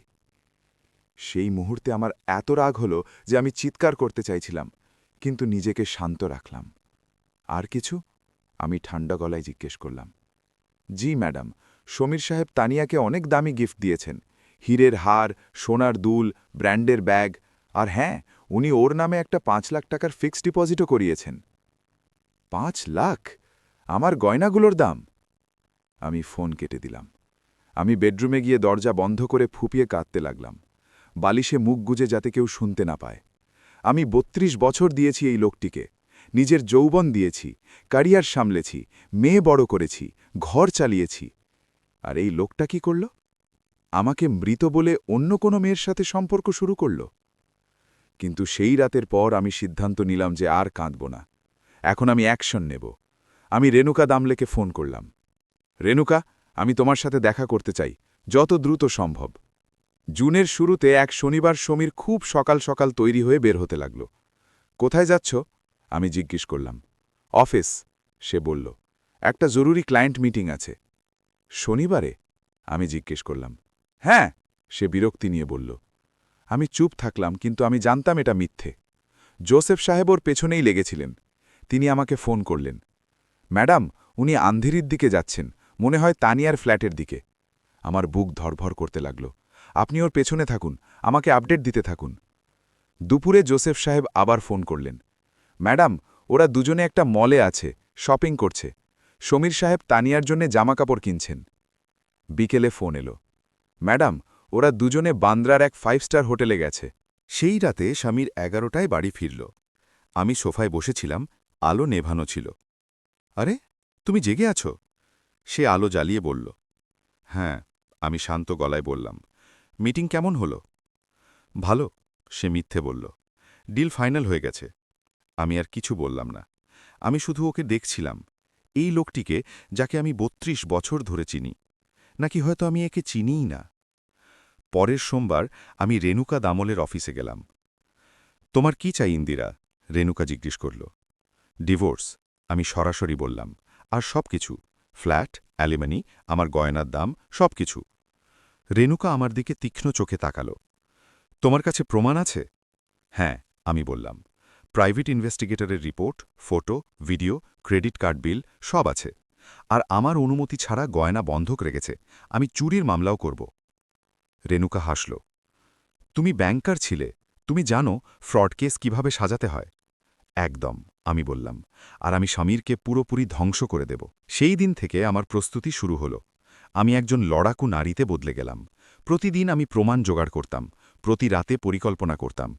সেই মুহূর্তে আমার এত রাগ হলো যে আমি চিৎকার করতে চাইছিলাম, কিন্তু নিজেকে শান্ত রাখলাম। আর কিছু? আমি ঠান্ডা গলায় জিজ্ঞেস করলাম। জি ম্যাডাম, সমীর সাহেব তানিয়াকে অনেক দামি গিফট দিয়েছেন। হীরের হার, সোনার দুল, ব্র্যান্ডের ব্যাগ, আর হ্যাঁ, উনি ওর নামে একটা ৫ লাখ টাকার ফিক্সড ডিপোজিটও করিয়েছেন। ৫ লাখ? আমার গয়নাগুলোর দাম? আমি ফোন কেটে দিলাম। আমি বেডরুমে গিয়ে দরজা বন্ধ করে ফুপিয়ে কাঁদতে লাগলাম, বালিশে মুখ গুজে যাতে কেউ শুনতে না পায়। আমি ৩২ বছর দিয়েছি এই লোকটিকে, নিজের যৌবন দিয়েছি, ক্যারিয়ার সামলেছি, মেয়ে বড় করেছি, ঘর চালিয়েছি। আর এই লোকটা কি করল? আমাকে মৃত বলে অন্য কোনো মেয়ের সাথে সম্পর্ক শুরু করল। কিন্তু সেই রাতের পর আমি সিদ্ধান্ত নিলাম যে আর কাঁদব না। এখন আমি অ্যাকশন নেব। আমি রেণুকা দামলেকে ফোন করলাম। রেণুকা, আমি তোমার সাথে দেখা করতে চাই, যত দ্রুত সম্ভব। জুনের শুরুতে এক শনিবার সমীর খুব সকাল সকাল তৈরি হয়ে বের হতে লাগল। কোথায় যাচ্ছ? আমি জিজ্ঞেস করলাম। অফিস, সে বলল। একটা জরুরি ক্লায়েন্ট মিটিং আছে। শনিবারে? আমি জিজ্ঞেস করলাম। হ্যাঁ, সে বিরক্তি নিয়ে বলল। আমি চুপ থাকলাম, কিন্তু আমি জানতাম এটা মিথ্যে। জোসেফ সাহেব ওর পেছনেই লেগেছিলেন। তিনি আমাকে ফোন করলেন। ম্যাডাম, উনি আন্ধেরির দিকে যাচ্ছেন, মনে হয় তানিয়ার ফ্ল্যাটের দিকে। আমার বুক ধরভর করতে লাগল। আপনি ওর পেছনে থাকুন, আমাকে আপডেট দিতে থাকুন। দুপুরে জোসেফ সাহেব আবার ফোন করলেন। ম্যাডাম, ওরা দুজনে একটা মলে আছে, শপিং করছে। সমীর সাহেব তানিয়ার জন্য জামাকাপড় কিনছেন। বিকেলে ফোন এলো। ম্যাডাম, ওরা দুজনে বান্দ্রার এক 5 স্টার হোটেলে গেছে। সেই রাতে স্বামীর 11টায় বাড়ি ফিরল। আমি সোফায় বসেছিলাম, আলো নেভানো ছিল। আরে তুমি জেগে আছো? সে আলো জ্বালিয়ে বলল। হ্যাঁ, আমি শান্ত গলায় বললাম। মিটিং কেমন হলো? ভালো, সে মিথ্যে বলল। ডিল ফাইনাল হয়ে গেছে। আমি আর কিছু বললাম না। আমি শুধু ওকে দেখছিলাম, এই লোকটিকে যাকে আমি ৩২ বছর ধরে চিনি। নাকি হয়তো আমি একে চিনিই না। পরের সোমবার আমি রেণুকা দামলের অফিসে গেলাম। তোমার কি চাই ইন্দিরা? রেণুকা জিজ্ঞেস করল। ডিভোর্স, আমি সরাসরি বললাম। আর সব কিছু, ফ্ল্যাট, অ্যালিমানি, আমার গয়নার দাম, সব কিছু। রেণুকা আমার দিকে তীক্ষ্ণ চোখে তাকাল। তোমার কাছে প্রমাণ আছে? হ্যাঁ, আমি বললাম। প্রাইভেট ইনভেস্টিগেটরের report, photo, video, credit card bill সব আছে। আর আমার অনুমতি ছাড়া গয়না বন্ধক রেখেছে। আমি চুরির মামলাও করব। রেণুকা হাসল। তুমি ব্যাংকার ছিলে, তুমি জানো ফ্রড কেস কিভাবে সাজাতে হয়। একদম, আমি বললাম। আর আমি সমীরকে পুরোপুরি ধ্বংস করে দেব। সেই দিন থেকে আমার প্রস্তুতি শুরু হলো। আমি একজন লড়াকু নারীতে বদলে গেলাম। প্রতিদিন আমি প্রমাণ জোগাড় করতাম, প্রতি রাতে পরিকল্পনা করতাম।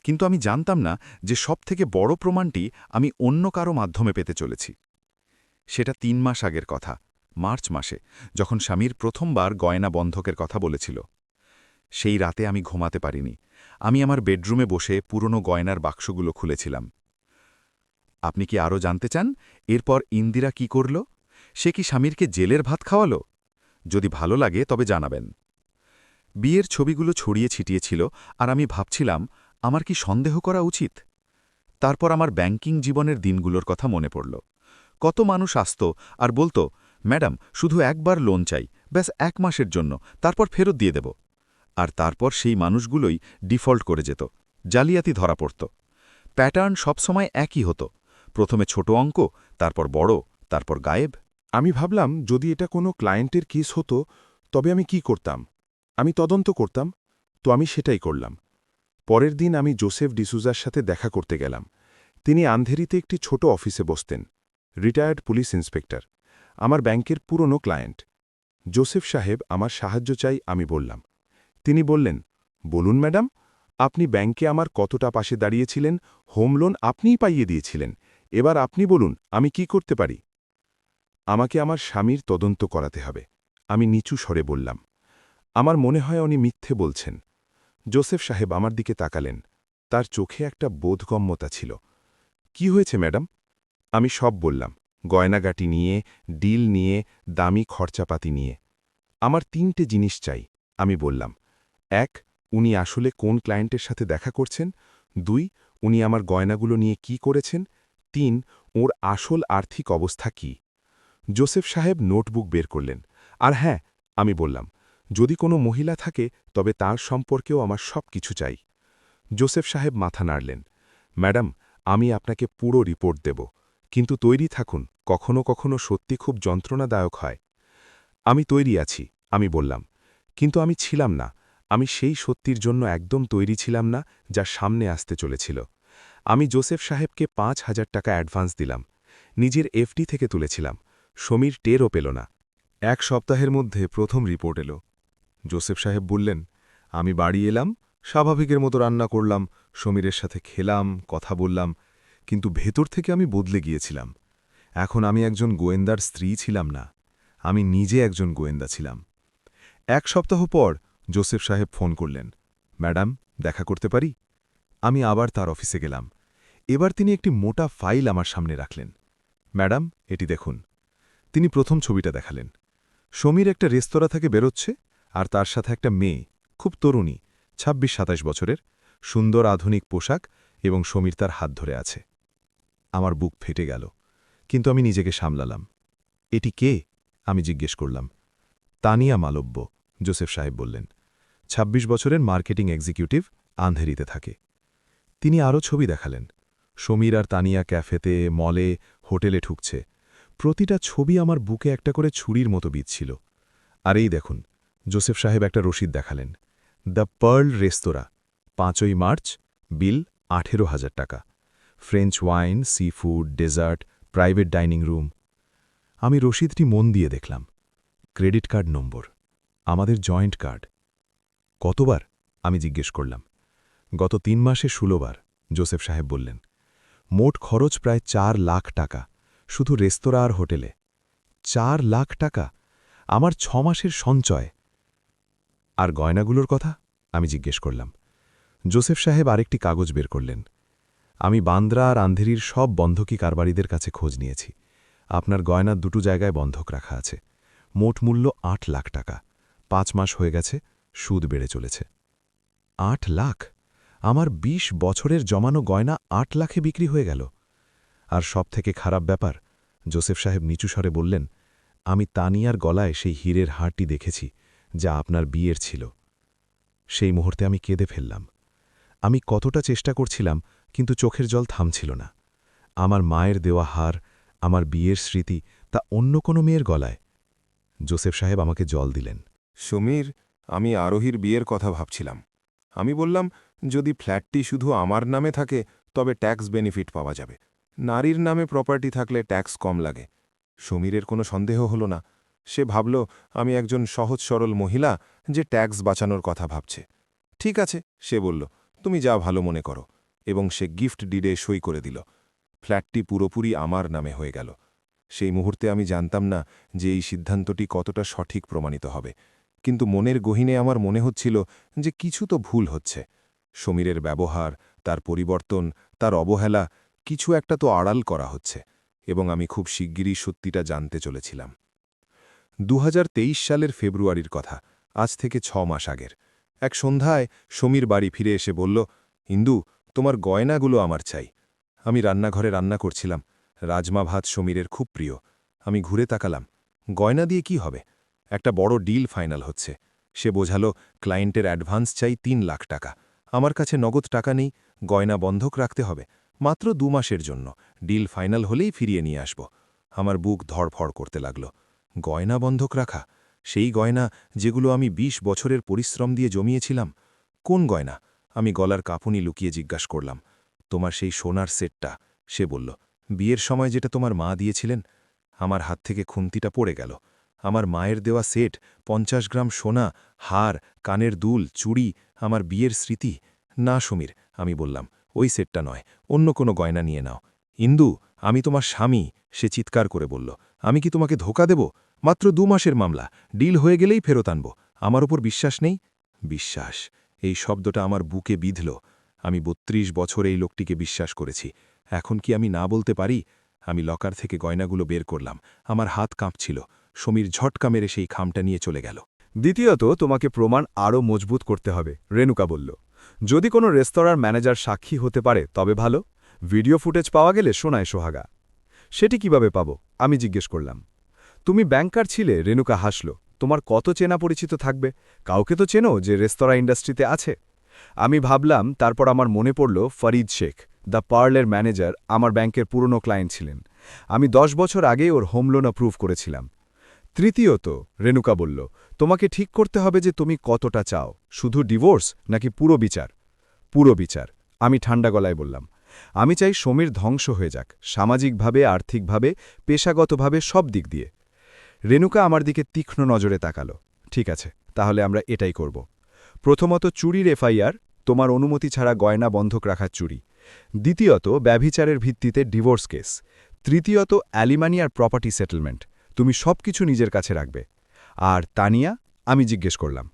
কিন্তু আমি জানতাম না যে সবথেকে বড় প্রমাণটি আমি অন্য কারো মাধ্যমে পেতে চলেছি। সেটা ৩ মাস আগের কথা, মার্চ মাসে, যখন স্বামীর প্রথমবার গয়না বন্ধকের কথা বলেছিল। সেই রাতে আমি ঘুমাতে পারিনি। আমি আমার বেডরুমে বসে পুরনো গয়নার বাক্সগুলো খুলেছিলাম। আপনি কি আরও জানতে চান এরপর ইন্দিরা কি করল? সে কি স্বামীরকে জেলের ভাত খাওয়ালো? যদি ভালো লাগে তবে জানাবেন। বিয়ের ছবিগুলো ছড়িয়ে ছিটিয়েছিল, আর আমি ভাবছিলাম আমার কি সন্দেহ করা উচিত। তারপর আমার ব্যাংকিং জীবনের দিনগুলোর কথা মনে পড়ল। কত মানুষ আসত আর বলতো, ম্যাডাম শুধু একবার লোন চাই, ব্যাস ১ মাসের জন্য, তারপর ফেরত দিয়ে দেব। আর তারপর সেই মানুষগুলোই ডিফল্ট করে যেত, জালিয়াতি ধরা পড়ত। প্যাটার্ন সবসময় একই হতো, প্রথমে ছোট অঙ্ক, তারপর বড়, তারপর গায়েব। আমি ভাবলাম যদি এটা কোনো ক্লায়েন্টের কেস হতো তবে আমি কি করতাম। আমি তদন্ত করতাম। তো আমি সেটাই করলাম। পরের দিন আমি জোসেফ ডিসুজার সাথে দেখা করতে গেলাম। তিনি আন্ধেরিতে একটি ছোট অফিসে বসতেন। রিটায়ার্ড পুলিশ ইন্সপেক্টর, আমার ব্যাংকের পুরনো ক্লায়েন্ট। জোসেফ সাহেব, আমার সাহায্য চাই, আমি বললাম। তিনি বললেন, বলুন ম্যাডাম, আপনি ব্যাংকে আমার কতটা পাশে দাঁড়িয়েছিলেন, হোম লোন আপনিই পাইয়ে দিয়েছিলেন। এবার আপনি বলুন আমি কি করতে পারি। আমাকে আমার স্বামীর তদন্ত করাতে হবে, আমি নিচু স্বরে বললাম। আমার মনে হয় উনি মিথ্যে বলছেন। জোসেফ সাহেব আমার দিকে তাকালেন। তার চোখে একটা বোধগম্যতা ছিল। কি হয়েছে ম্যাডাম? আমি সব বললাম, গয়নাগাটি নিয়ে, ডিল নিয়ে, দামি খরচাপাতি নিয়ে। আমার ৩টে জিনিস চাই, আমি বললাম। ১, উনি আসলে কোন ক্লায়েন্টের সাথে দেখা করছেন। ২, উনি আমার গয়নাগুলো নিয়ে কি করেছেন। ৩, ওর আসল আর্থিক অবস্থা কি। জোসেফ সাহেব নোটবুক বের করলেন। আর হ্যাঁ, আমি বললাম, যদি কোনো মহিলা থাকে তবে তার সম্পর্কেও আমার সব কিছু চাই। জোসেফ সাহেব মাথা নাড়লেন। ম্যাডাম, আমি আপনাকে পুরো রিপোর্ট দেব, কিন্তু তৈরি থাকুন, কখনো কখনো সত্যি খুব যন্ত্রণাদায়ক হয়। আমি তৈরি আছি, আমি বললাম। কিন্তু আমি ছিলাম না। আমি সেই সত্যির জন্য একদম তৈরি ছিলাম না যা সামনে আসতে চলেছিল। আমি জোসেফ সাহেবকে ৫,০০০ টাকা অ্যাডভান্স দিলাম। নিজের এফডি থেকে তুলেছিলাম। সমীর টেরও পেল না। ১ সপ্তাহের মধ্যে প্রথম রিপোর্ট এলো। জোসেফ সাহেব বললেন, আমি বাড়ি এলাম, স্বাভাবিকের মতো রান্না করলাম, সমীরের সাথে খেলাম, কথা বললাম, কিন্তু ভেতর থেকে আমি বদলে গিয়েছিলাম। এখন আমি একজন গোয়েন্দার স্ত্রী ছিলাম না, আমি নিজে একজন গোয়েন্দা ছিলাম। ১ সপ্তাহ পর জোসেফ সাহেব ফোন করলেন, ম্যাডাম দেখা করতে পারি? আমি আবার তার অফিসে গেলাম। এবার তিনি একটি মোটা ফাইল আমার সামনে রাখলেন। ম্যাডাম, এটি দেখুন। তিনি প্রথম ছবিটা দেখালেন। সমীর একটা রেস্তোরাঁ থেকে বেরোচ্ছে, আর তার সাথে একটা মেয়ে, খুব তরুণী, ২৬-২৭ বছরের, সুন্দর আধুনিক পোশাক, এবং সমীর তার হাত ধরে আছে। আমার বুক ফেটে গেল, কিন্তু আমি নিজেকে সামলালাম। এটি কে? আমি জিজ্ঞেস করলাম। তানিয়া মালব্য, জোসেফ সাহেব বললেন। ২৬ বছরের মার্কেটিং এক্সিকিউটিভ, আন্ধেরিতে থাকে। তিনি আরও ছবি দেখালেন। সমীর আর তানিয়া ক্যাফেতে, মলে, হোটেলে ঠুকছে। প্রতিটা ছবি আমার বুকে একটা করে ছুরির মতো বিঁধছিল। আর এই দেখুন, জোসেফ সাহেব একটা রসিদ দেখালেন। দ্য পার্ল রেস্তোরাঁ, ৫ই মার্চ, বিল ১৮,০০০ টাকা। French wine, seafood, dessert, private dining room. আমি রসিদটি মন দিয়ে দেখলাম। ক্রেডিট কার্ড নম্বর, আমাদের জয়েন্ট কার্ড। কতবার? আমি জিজ্ঞেস করলাম। গত ৩ মাসে ১৬ বার, জোসেফ সাহেব বললেন। মোট খরচ প্রায় ৪ লাখ টাকা, শুধু রেস্তোরাঁ আর হোটেলে। 4 লাখ টাকা, আমার 6 মাসের সঞ্চয়। আর গয়নাগুলোর কথা আমি জিজ্ঞেস করলাম। জোসেফ সাহেব আরেকটি কাগজ বের করলেন। আমি বান্দ্রা আর আন্ধেরির সব বন্ধকি কারবারিদের কাছে খোঁজ নিয়েছি। আপনার গয়না দুটো জায়গায় বন্ধক রাখা আছে। মোট মূল্য 8 লাখ টাকা। 5 মাস হয়ে গেছে, সুদ বেড়ে চলেছে। 8 লাখ! আমার 20 বছরের জমানো গয়না 8 লাখে বিক্রি হয়ে গেল। আর সবথেকে খারাপ ব্যাপার, জোসেফ সাহেব নিচু স্বরে বললেন, আমি তানিয়ার গলায় সেই হীরের হারটি দেখেছি, যা আপনার বিয়ের ছিল। সেই মুহূর্তে আমি কেঁদে ফেললাম। আমি কতটা চেষ্টা করছিলাম, কিন্তু চোখের জল থামছিল না। আমার মায়ের দেওয়া হার, আমার বিয়ের স্মৃতি, তা অন্য কোনো মেয়ের গলায়। জোসেফ সাহেব আমাকে জল দিলেন। সমীর, আমি আরোহীর বিয়ের কথা ভাবছিলাম। আমি বললাম, যদি ফ্ল্যাটটি শুধু আমার নামে থাকে তবে ট্যাক্স বেনিফিট পাওয়া যাবে। নারীর নামে প্রপার্টি থাকলে ট্যাক্স কম লাগে। সমীরের কোনো সন্দেহ হল না। সে ভাবল আমি একজন সহজ সরল মহিলা যে ট্যাক্স বাঁচানোর কথা ভাবছে। ঠিক আছে, সে বলল, তুমি যা ভালো মনে করো, এবং সে গিফট ডিডে সই করে দিল। ফ্ল্যাটটি পুরোপুরি আমার নামে হয়ে গেল। সেই মুহূর্তে আমি জানতাম না যে এই সিদ্ধান্তটি কতটা সঠিক প্রমাণিত হবে, কিন্তু মনের গহীনে আমার মনে হচ্ছিল যে কিছু তো ভুল হচ্ছে। সমীরের ব্যবহার, তার পরিবর্তন, তার অবহেলা, কিছু একটা তো আড়াল করা হচ্ছে, এবং আমি খুব শিগগিরই সত্যিটা জানতে চলেছিলাম। 2023 সালের ফেব্রুয়ারির কথা, আজ থেকে 6 মাস আগের। এক সন্ধ্যায় সমীর বাড়ি ফিরে এসে বলল, ইন্দু, তোমার গয়নাগুলো আমার চাই। আমি রান্নাঘরে রান্না করছিলাম। রাজমা ভাত সমীরের খুব প্রিয়। আমি ঘুরে তাকালাম। গয়না দিয়ে কি হবে? একটা বড় ডিল ফাইনাল হচ্ছে। সে বোঝালো, ক্লায়েন্টের অ্যাডভান্স চাই 3 লাখ টাকা। আমার কাছে নগদ টাকা নেই, গয়না বন্ধক রাখতে হবে, মাত্র 2 মাসের জন্য। ডিল ফাইনাল হলেই ফিরিয়ে নিয়ে আসব। আমার বুক ধড়ফড় করতে লাগল। গয়না বন্ধক রাখা, সেই গয়না যেগুলো আমি 20 বছরের পরিশ্রম দিয়ে জমিয়েছিলাম। কোন গয়না? আমি গলার কাঁপুনি লুকিয়ে জিজ্ঞাসা করলাম, তোমার সেই সোনার সেটটা। সে বলল, বিয়ের সময় যেটা তোমার মা দিয়েছিলেন। আমার হাত থেকে খুন্তিটা পড়ে গেল। আমার মায়ের দেওয়া সেট, 50 গ্রাম সোনা, হার, কানের দুল, চুড়ি, আমার বিয়ের স্মৃতি। না সমীর, আমি বললাম, ওই সেটটা নয়, অন্য কোনো গয়না নিয়ে নাও। ইন্দু, আমি তোমার স্বামী, সে চিৎকার করে বলল। আমি কি তোমাকে ধোকা দেব? মাত্র 2 মাসের মামলা, ডিল হয়ে গেলেই ফেরত আনব। আমার ওপর বিশ্বাস নেই? বিশ্বাস, এই শব্দটা আমার বুকে বিঁধল। আমি 32 বছর এই লোকটিকে বিশ্বাস করেছি। এখন কি আমি না বলতে পারি? আমি লকার থেকে গয়নাগুলো বের করলাম। আমার হাত কাঁপছিল। সমীর ঝটকা মেরে সেই খামটা নিয়ে চলে গেল। দ্বিতীয়ত, তোমাকে প্রমাণ আরও মজবুত করতে হবে, রেণুকা বলল। যদি কোনো রেস্তোরাঁর ম্যানেজার সাক্ষী হতে পারে তবে ভালো। ভিডিও ফুটেজ পাওয়া গেলে সোনায় সোহাগা। সেটি কিভাবে পাবো? আমি জিজ্ঞেস করলাম। তুমি ব্যাংকার ছিলে, রেণুকা হাসল। তোমার কত চেনা পরিচিত থাকবে? কাউকে তো চেনো যে রেস্তোরাঁ ইন্ডাস্ট্রিতে আছে। আমি ভাবলাম, তারপর আমার মনে পড়ল ফরিদ শেখ, দ্য পার্লের ম্যানেজার, আমার ব্যাংকের পুরনো ক্লায়েন্ট ছিলেন। আমি 10 বছর আগে ওর হোম লোন অ্যাপ্রুভ করেছিলাম। তৃতীয়ত, রেণুকা বলল, তোমাকে ঠিক করতে হবে যে তুমি কতটা চাও, শুধু ডিভোর্স নাকি পুরো বিচার। পুরো বিচার, আমি ঠান্ডা গলায় বললাম। আমি চাই সমীর ধ্বংস হয়ে যাক, সামাজিকভাবে, আর্থিকভাবে, পেশাগতভাবে, সব দিক দিয়ে। রেণুকা আমার দিকে তীক্ষ্ণ নজরে তাকালো। ঠিক আছে, তাহলে আমরা এটাই করব। প্রথমত, চুরির এফআইআর, তোমার অনুমতি ছাড়া গয়না বন্ধক রাখার চুরি। দ্বিতীয়ত, ব্যভিচারের ভিত্তিতে ডিভোর্স কেস। তৃতীয়ত, অ্যালিমানি আর প্রপার্টি সেটেলমেন্ট। তুমি সবকিছু নিজের কাছে রাখবে। আর তানিয়া? আমি জিজ্ঞেস করলাম।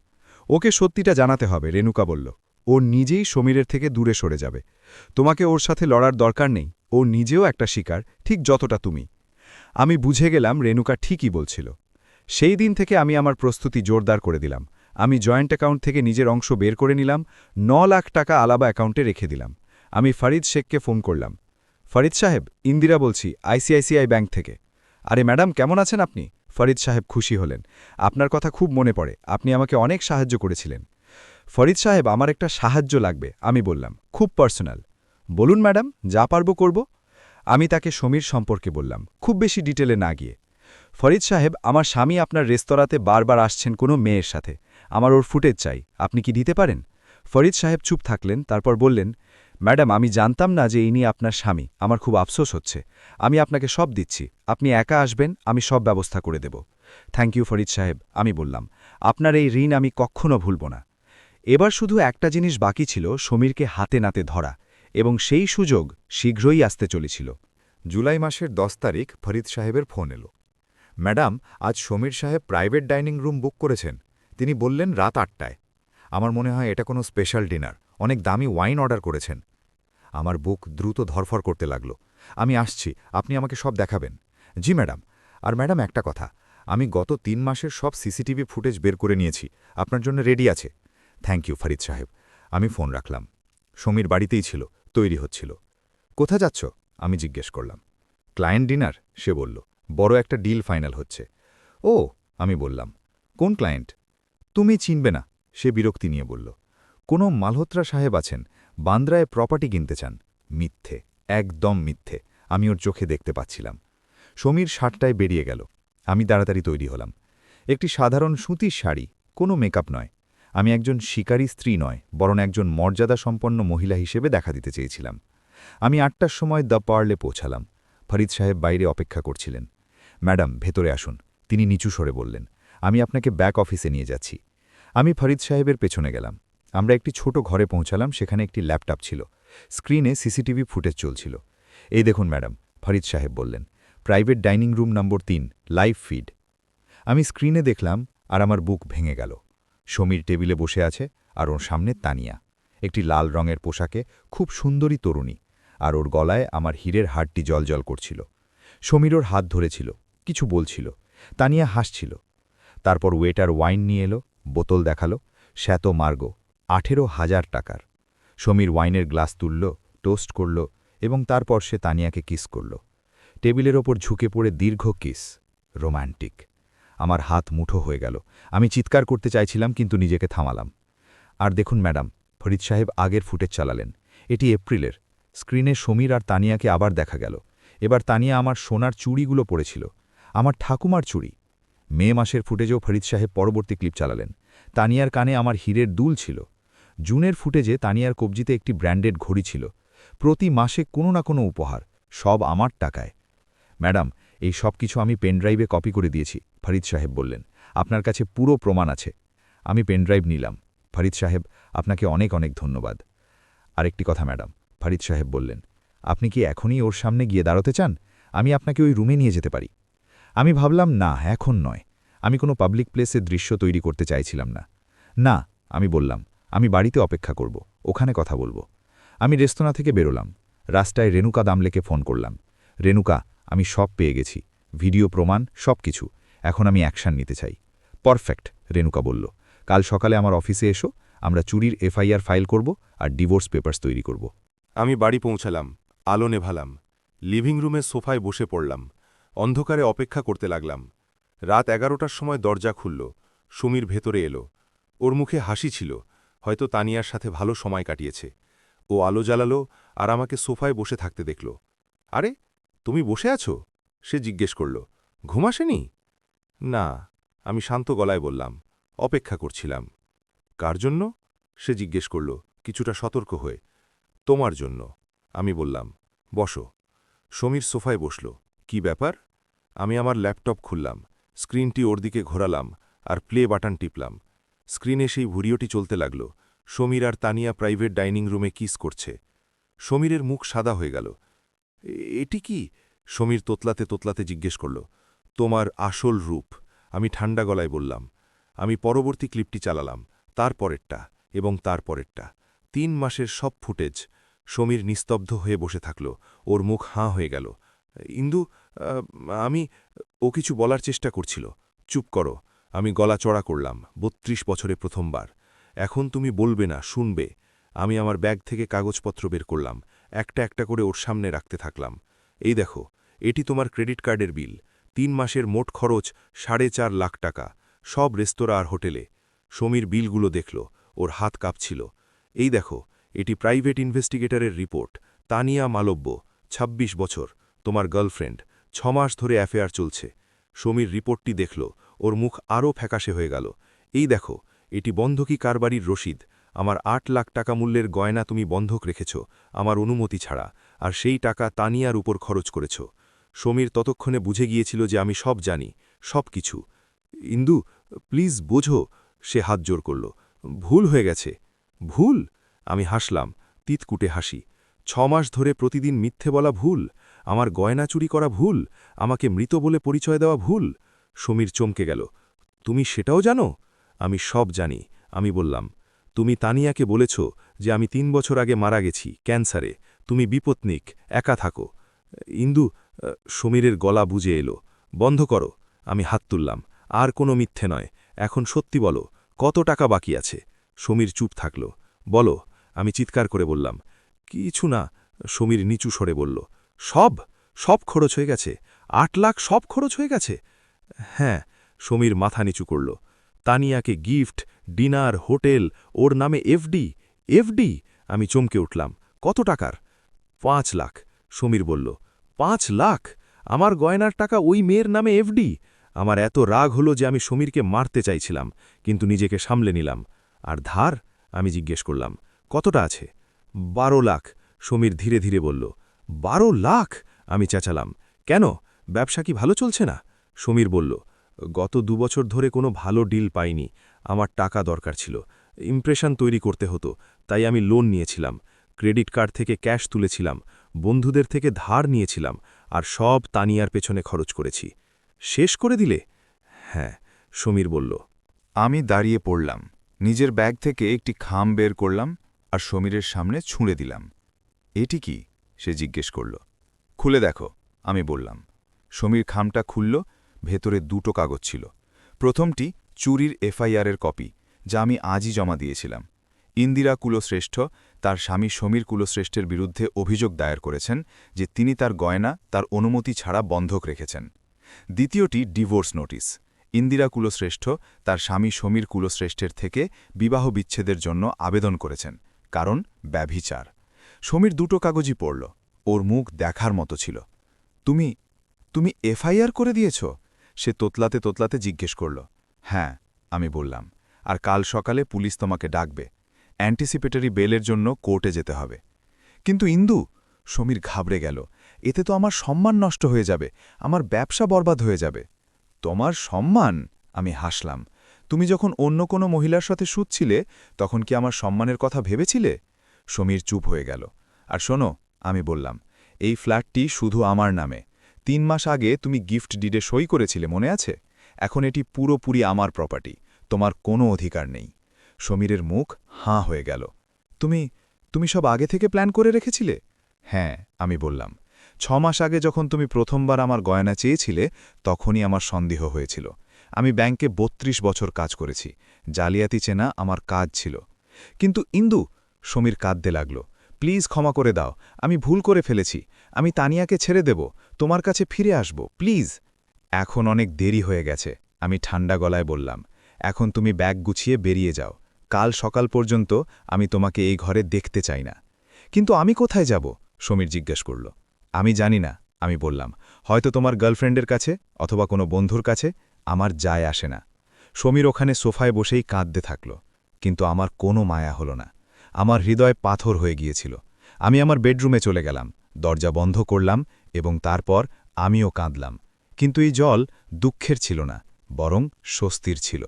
ওকে সত্যিটা জানাতে হবে, রেণুকা বলল। ও নিজেই সমীরের থেকে দূরে সরে যাবে। তোমাকে ওর সাথে লড়ার দরকার নেই, ও নিজেও একটা শিকার, ঠিক যতটা তুমি। আমি বুঝে গেলাম রেণুকা ঠিকই বলছিল। সেই দিন থেকে আমি আমার প্রস্তুতি জোরদার করে দিলাম। আমি জয়েন্ট অ্যাকাউন্ট থেকে নিজের অংশ বের করে নিলাম, 9 লাখ টাকা আলাদা অ্যাকাউন্টে রেখে দিলাম। আমি ফরিদ শেখকে ফোন করলাম। ফরিদ সাহেব, ইন্দিরা বলছি, আইসিআইসিআই ব্যাংক থেকে। আরে ম্যাডাম, কেমন আছেন আপনি? ফরিদ সাহেব খুশি হলেন। আপনার কথা খুব মনে পড়ে, আপনি আমাকে অনেক সাহায্য করেছিলেন। ফরিদ সাহেব, আমার একটা সাহায্য লাগবে, আমি বললাম, খুব পার্সোনাল। বলুন ম্যাডাম, যা পারব করব। আমি তাকে সমীর সম্পর্কে বললাম, খুব বেশি ডিটেলে না গিয়ে। ফরিদ সাহেব, আমার স্বামী আপনার রেস্তোরাঁতে বারবার আসছেন কোনো মেয়ের সাথে। আমার ওর ফুটেজ চাই, আপনি কি দিতে পারেন? ফরিদ সাহেব চুপ থাকলেন, তারপর বললেন, ম্যাডাম, আমি জানতাম না যে ইনি আপনার স্বামী, আমার খুব আফসোস হচ্ছে। আমি আপনাকে সব দিচ্ছি, আপনি একা আসবেন, আমি সব ব্যবস্থা করে দেব। থ্যাংক ইউ ফরিদ সাহেব, আমি বললাম, আপনার এই ঋণ আমি কখনো ভুলব না। এবার শুধু একটা জিনিস বাকি ছিল, সমীরকে হাতে নাতে ধরা, এবং সেই সুযোগ শীঘ্রই আসতে চলেছিল। জুলাই মাসের 10 তারিখ ফরিদ সাহেবের ফোন এলো। ম্যাডাম, আজ সমীর সাহেব প্রাইভেট ডাইনিং রুম বুক করেছেন। তিনি বললেন রাত 8টায়। আমার মনে হয় এটা কোনো স্পেশাল ডিনার, অনেক দামি ওয়াইন অর্ডার করেছেন। আমার বুক দ্রুত ধরফর করতে লাগল। আমি আসছি, আপনি আমাকে সব দেখাবেন। জি ম্যাডাম। আর ম্যাডাম একটা কথা, আমি গত 3 মাসের সব সিসিটিভি ফুটেজ বের করে নিয়েছি, আপনার জন্য রেডি আছে। থ্যাংক ইউ ফরিদ সাহেব। আমি ফোন রাখলাম। সমীর বাড়িতেই ছিল, তৈরি হচ্ছিল। কোথা যাচ্ছ? আমি জিজ্ঞেস করলাম। ক্লায়েন্ট ডিনার, সে বলল। বড় একটা ডিল ফাইনাল হচ্ছে। ও, আমি বললাম। কোন ক্লায়েন্ট? তুমি চিনবে না, সে বিরক্তি নিয়ে বলল। কোনো মালহোত্রা সাহেব আছেন, বান্দ্রায় প্রপার্টি কিনতে চান। মিথ্যে, একদম মিথ্যে। আমি ওর চোখে দেখতে পাচ্ছিলাম। সমীর 7টায় বেরিয়ে গেল। আমি তাড়াতাড়ি তৈরি হলাম। একটি সাধারণ সুতির শাড়ি, কোনো মেকআপ নয়। আমি একজন শিকারী স্ত্রী নয়, বরং একজন মর্যাদাসম্পন্ন মহিলা হিসেবে দেখা দিতে চেয়েছিলাম। আমি 8টার সময় দ্য পার্লে পৌঁছালাম। ফরিদ সাহেব বাইরে অপেক্ষা করছিলেন। ম্যাডাম, ভেতরে আসুন, তিনি নিচু স্বরে বললেন। আমি আপনাকে ব্যাক অফিসে নিয়ে যাচ্ছি। আমি ফরিদ সাহেবের পেছনে গেলাম। আমরা একটি ছোট ঘরে পৌঁছালাম, সেখানে একটি ল্যাপটপ ছিল। স্ক্রিনে সিসিটিভি ফুটেজ চলছিল। এই দেখুন ম্যাডাম, ফরিদ সাহেব বললেন। Private dining room number 3, live feed. আমি স্ক্রিনে দেখলাম আর আমার বুক ভেঙে গেল। সমীর টেবিলে বসে আছে আর ওর সামনে তানিয়া, একটি লাল রঙের পোশাকে, খুব সুন্দরী তরুণী, আর ওর গলায় আমার হীরের হাড়টি জলজল করছিল। সমীর ওর হাত ধরেছিল, কিছু বলছিল। তানিয়া হাসছিল। তারপর ওয়েটার ওয়াইন নিয়ে এলো, বোতল দেখালো, শ্যাতো মার্গো, 18,000 টাকার। সমীর ওয়াইনের গ্লাস তুলল, টোস্ট করল এবং তারপর সে তানিয়াকে কিস করল। টেবিলের ওপর ঝুঁকে পড়ে দীর্ঘ কিস, রোম্যান্টিক। আমার হাত মুঠো হয়ে গেল। আমি চিৎকার করতে চাইছিলাম, কিন্তু নিজেকে থামালাম। আর দেখুন ম্যাডাম, ফরিদ সাহেব আগের ফুটেজ চালালেন। এটি এপ্রিলের। স্ক্রিনে সমীর আর তানিয়াকে আবার দেখা গেল। এবার তানিয়া আমার সোনার চুড়িগুলো পড়েছিল, আমার ঠাকুমার চুড়ি। মে মাসের ফুটেজেও ফরিদ সাহেব পরবর্তী ক্লিপ চালালেন। তানিয়ার কানে আমার হীরের দুল ছিল। জুনের ফুটেজে তানিয়ার কবজিতে একটি ব্র্যান্ডেড ঘড়ি ছিল। প্রতি মাসে কোনো না কোনো উপহার, সব আমার টাকায়। ম্যাডাম, এই সব কিছু আমি পেনড্রাইভে কপি করে দিয়েছি, ফরিদ সাহেব বললেন। আপনার কাছে পুরো প্রমাণ আছে। আমি পেনড্রাইভ নিলাম। ফরিদ সাহেব, আপনাকে অনেক অনেক ধন্যবাদ। আরেকটি কথা ম্যাডাম, ফরিদ সাহেব বললেন। আপনি কি এখনই ওর সামনে গিয়ে দাঁড়াতে চান? আমি আপনাকে ওই রুমে নিয়ে যেতে পারি। আমি ভাবলাম, না, এখন নয়। আমি কোনো পাবলিক প্লেসে দৃশ্য তৈরি করতে চাইছিলাম না। না, আমি বললাম, আমি বাড়িতে অপেক্ষা করব, ওখানে কথা বলবো। আমি রেস্তোরাঁ থেকে বেরোলাম। রাস্তায় রেণুকা দামলেকে ফোন করলাম। রেণুকা, আমি সব পেয়ে গেছি, ভিডিও প্রমাণ, সব কিছু। এখন আমি অ্যাকশন নিতে চাই। পারফেক্ট, রেণুকা বলল। কাল সকালে আমার অফিসে এসো, আমরা চুরির এফআইআর ফাইল করব আর ডিভোর্স পেপারস তৈরি করব। আমি বাড়ি পৌঁছালাম, আলো নেভালাম, লিভিং রুমের সোফায় বসে পড়লাম, অন্ধকারে অপেক্ষা করতে লাগলাম। রাত 11টার সময় দরজা খুলল। সমীর ভেতরে এলো। ওর মুখে হাসি ছিল, হয়তো তানিয়ার সাথে ভালো সময় কাটিয়েছে। ও আলো জ্বালালো আর আমাকে সোফায় বসে থাকতে দেখল। আরে, তুমি বসে আছো? সে জিজ্ঞেস করল। ঘুম আসেনি? না, আমি শান্ত গলায় বললাম। অপেক্ষা করছিলাম। কার জন্য? সে জিজ্ঞেস করল, কিছুটা সতর্ক হয়ে। তোমার জন্য, আমি বললাম। বসো। সমীর সোফায় বসল। কি ব্যাপার? আমি আমার ল্যাপটপ খুললাম, স্ক্রিনটি ওর দিকে ঘোরালাম আর প্লে বাটন টিপলাম। স্ক্রিনে সেই ভিডিওটি চলতে লাগল। সমীর আর তানিয়া প্রাইভেট ডাইনিং রুমে কিস করছে। সমীরের মুখ সাদা হয়ে গেল। এটি কি? সমীর তোতলাতে তোতলাতে জিজ্ঞেস করল। তোমার আসল রূপ, আমি ঠান্ডা গলায় বললাম। আমি পরবর্তী ক্লিপটি চালালাম, তারপরেরটা এবং তারপরেরটা। 3 মাসের সব ফুটেজ। সমীর নিস্তব্ধ হয়ে বসে থাকল, ওর মুখ হাঁ হয়ে গেল। ইন্দু, ও কিছু বলার চেষ্টা করছিল। চুপ করো, আমি গলা চড়া করলাম। 32 বছরে প্রথমবার। এখন তুমি বলবে না, শুনবে। আমি আমার ব্যাগ থেকে কাগজপত্র বের করলাম, একটা একটা করে ওর সামনে রাখতে থাকলাম। এই দেখো, এটি তোমার ক্রেডিট কার্ডের বিল। 3 মাসের মোট খরচ 4.5 লাখ টাকা, সব রেস্তোরাঁ আর হোটেলে। সমীর বিলগুলো দেখল, ওর হাত কাঁপছিল। এই দেখো, এটি প্রাইভেট ইনভেস্টিগেটরের রিপোর্ট। তানিয়া মালব্য, 26 বছর, তোমার গার্লফ্রেন্ড, 6 মাস ধরে অ্যাফেয়ার চলছে। সমীর রিপোর্টটি দেখল, ওর মুখ আরও ফ্যাকাশে হয়ে গেল। এই দেখো, এটি বন্ধকি কারবারির রসিদ। আমার 8 লাখ টাকা মূল্যের গয়না তুমি বন্ধক রেখেছ, আমার অনুমতি ছাড়া, আর সেই টাকা তানিয়ার উপর খরচ করেছ। সমীর ততক্ষণে বুঝে গিয়েছিল যে আমি সব জানি, সব কিছু। ইন্দু, প্লিজ বোঝো, সে হাত জোর করল। ভুল হয়ে গেছে। ভুল? আমি হাসলাম, তিতকুটে হাসি। 6 মাস ধরে প্রতিদিন মিথ্যে বলা ভুল? আমার গয়না চুরি করা ভুল, আমাকে মৃত বলে পরিচয় দেওয়া ভুল। সমীর চমকে গেল। তুমি সেটাও জানো? আমি সব জানি, আমি বললাম। তুমি তানিয়াকে বলেছ যে আমি 3 বছর আগে মারা গেছি ক্যান্সারে, তুমি বিপত্নিক, একা থাকো। ইন্দু, সমীরের গলা বুঝে এলো। বন্ধ করো। আমি হাত তুললাম। আর কোনো মিথ্যে নয়, এখন সত্যি বলো, কত টাকা বাকি আছে? সমীর চুপ থাকল। বলো, আমি চিৎকার করে বললাম। কিছু না, সমীর নিচু স্বরে বলল। সব সব খরচ হয়ে গেছে? 8 লাখ সব খরচ হয়ে গেছে? হ্যাঁ, সমীর মাথা নিচু করল। তানিয়াকে গিফট, ডিনার, হোটেল, ওর নামে এফডি। এফডি? আমি চমকে উঠলাম। কত টাকার? 5 লাখ, সমীর বলল। 5 লাখ? আমার গয়নার টাকা ওই মেয়ের নামে এফডি? আমার এত রাগ হলো যে আমি সমীরকে মারতে চাইছিলাম, কিন্তু নিজেকে সামলে নিলাম। আর ধার? আমি জিজ্ঞেস করলাম। কতটা আছে? 12 লাখ, সমীর ধীরে ধীরে বলল। 12 লাখ? আমি চেঁচালাম। কেন, ব্যবসা কি ভালো চলছে না? সমীর বলল। গত 2 বছর ধরে কোনো ভালো ডিল পাইনি। আমার টাকা দরকার ছিল, ইমপ্রেশন তৈরি করতে হতো, তাই আমি লোন নিয়েছিলাম। ক্রেডিট কার্ড থেকে ক্যাশ তুলেছিলাম, বন্ধুদের থেকে ধার নিয়েছিলাম, আর সব তানিয়ার পেছনে খরচ করেছি। শেষ করে দিলে? হ্যাঁ, সমীর বলল। আমি দাঁড়িয়ে পড়লাম, নিজের ব্যাগ থেকে একটি খাম বের করলাম আর সমীরের সামনে ছুঁড়ে দিলাম। এটি কি? সে জিজ্ঞেস করল। খুলে দেখো, আমি বললাম। সমীর খামটা খুলল, ভেতরে 2টো কাগজ ছিল। প্রথমটি চুরির এফআইআরের কপি, যা আমি আজই জমা দিয়েছিলাম। ইন্দিরা কুলশ্রেষ্ঠ তার স্বামী সমীর কুলশ্রেষ্ঠের বিরুদ্ধে অভিযোগ দায়ের করেছেন যে তিনি তার গয়না তার অনুমতি ছাড়া বন্ধক রেখেছেন। দ্বিতীয়টি ডিভোর্স নোটিশ। ইন্দিরা কুলশ্রেষ্ঠ তার স্বামী সমীর কুলশ্রেষ্ঠের থেকে বিবাহ বিচ্ছেদের জন্য আবেদন করেছেন, কারণ ব্যভিচার। সমীর 2টো কাগজই পড়ল। ওর মুখ দেখার মতো ছিল। তুমি এফআইআর করে দিয়েছ? সে তোতলাতে তোতলাতে জিজ্ঞেস করল। হ্যাঁ, আমি বললাম। আর কাল সকালে পুলিশ তোমাকে ডাকবে। অ্যান্টিসিপেটরি বেলের জন্য কোর্টে যেতে হবে। কিন্তু ইন্দু, সমীর ঘাবড়ে গেল। এতে তো আমার সম্মান নষ্ট হয়ে যাবে, আমার ব্যবসা বরবাদ হয়ে যাবে। তোমার সম্মান? আমি হাসলাম। তুমি যখন অন্য কোনো মহিলার সাথে শুচ্ছিলে, তখন কি আমার সম্মানের কথা ভেবেছিলে? সমীর চুপ হয়ে গেল। আর শোনো, আমি বললাম, এই ফ্ল্যাটটি শুধু আমার নামে। 3 মাস আগে তুমি গিফট ডিডে সই করেছিলে, মনে আছে? এখন এটি পুরোপুরি আমার প্রপার্টি, তোমার কোনো অধিকার নেই। সমীরের মুখ হাঁ হয়ে গেল। তুমি সব আগে থেকে প্ল্যান করে রেখেছিলে? হ্যাঁ, আমি বললাম। 6 মাস আগে যখন তুমি প্রথমবার আমার গয়না চেয়েছিলে, তখনই আমার সন্দেহ হয়েছিল। আমি ব্যাংকে 32 বছর কাজ করেছি, জালিয়াতি চেনা আমার কাজ ছিল। কিন্তু ইন্দু, সমীর কাঁদতে লাগল। প্লিজ ক্ষমা করে দাও, আমি ভুল করে ফেলেছি। আমি তানিয়াকে ছেড়ে দেব, তোমার কাছে ফিরে আসব, প্লিজ। এখন অনেক দেরি হয়ে গেছে, আমি ঠান্ডা গলায় বললাম। এখন তুমি ব্যাগ গুছিয়ে বেরিয়ে যাও। কাল সকাল পর্যন্ত আমি তোমাকে এই ঘরে দেখতে চাই না। কিন্তু আমি কোথায় যাব? সমীর জিজ্ঞেস করল। আমি জানি না, আমি বললাম। হয়তো তোমার গার্লফ্রেন্ডের কাছে, অথবা কোনো বন্ধুর কাছে, আমার যায় আসে না। সমীর ওখানে সোফায় বসেই কাঁদতে থাকল। কিন্তু আমার কোনো মায়া হলো না। আমার হৃদয় পাথর হয়ে গিয়েছিল। আমি আমার বেডরুমে চলে গেলাম, দরজা বন্ধ করলাম, এবং তারপর আমিও কাঁদলাম। কিন্তু এই জল দুঃখের ছিল না, বরং স্বস্তির ছিল।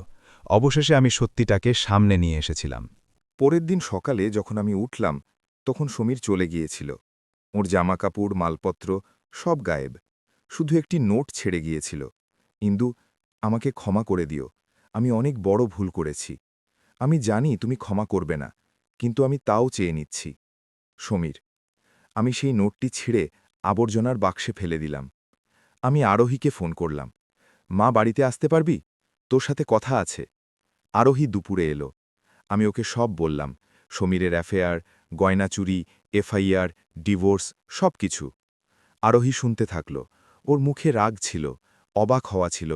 অবশেষে আমি সত্যিটাকে সামনে নিয়ে এসেছিলাম। পরের দিন সকালে যখন আমি উঠলাম, তখন সমীর চলে গিয়েছিল। ওর জামাকাপড়, মালপত্র সব গায়েব, শুধু একটি নোট ছেড়ে গিয়েছিল। ইন্দু, আমাকে ক্ষমা করে দিও, আমি অনেক বড় ভুল করেছি। আমি জানি তুমি ক্ষমা করবে না, কিন্তু আমি তাও চেয়ে নিচ্ছি। সমীর। আমি সেই নোটটি ছিঁড়ে আবর্জনার বাক্সে ফেলে দিলাম। আমি আরোহীকে ফোন করলাম। মা, বাড়িতে আসতে পারবি? তোর সাথে কথা আছে। আরোহী দুপুরে এলো। আমি ওকে সব বললাম, সমীরের অ্যাফেয়ার, গয়না চুরি, এফআইআর, ডিভোর্স, সব কিছু। আরোহী শুনতে থাকল। ওর মুখে রাগ ছিল, অবাক হওয়া ছিল,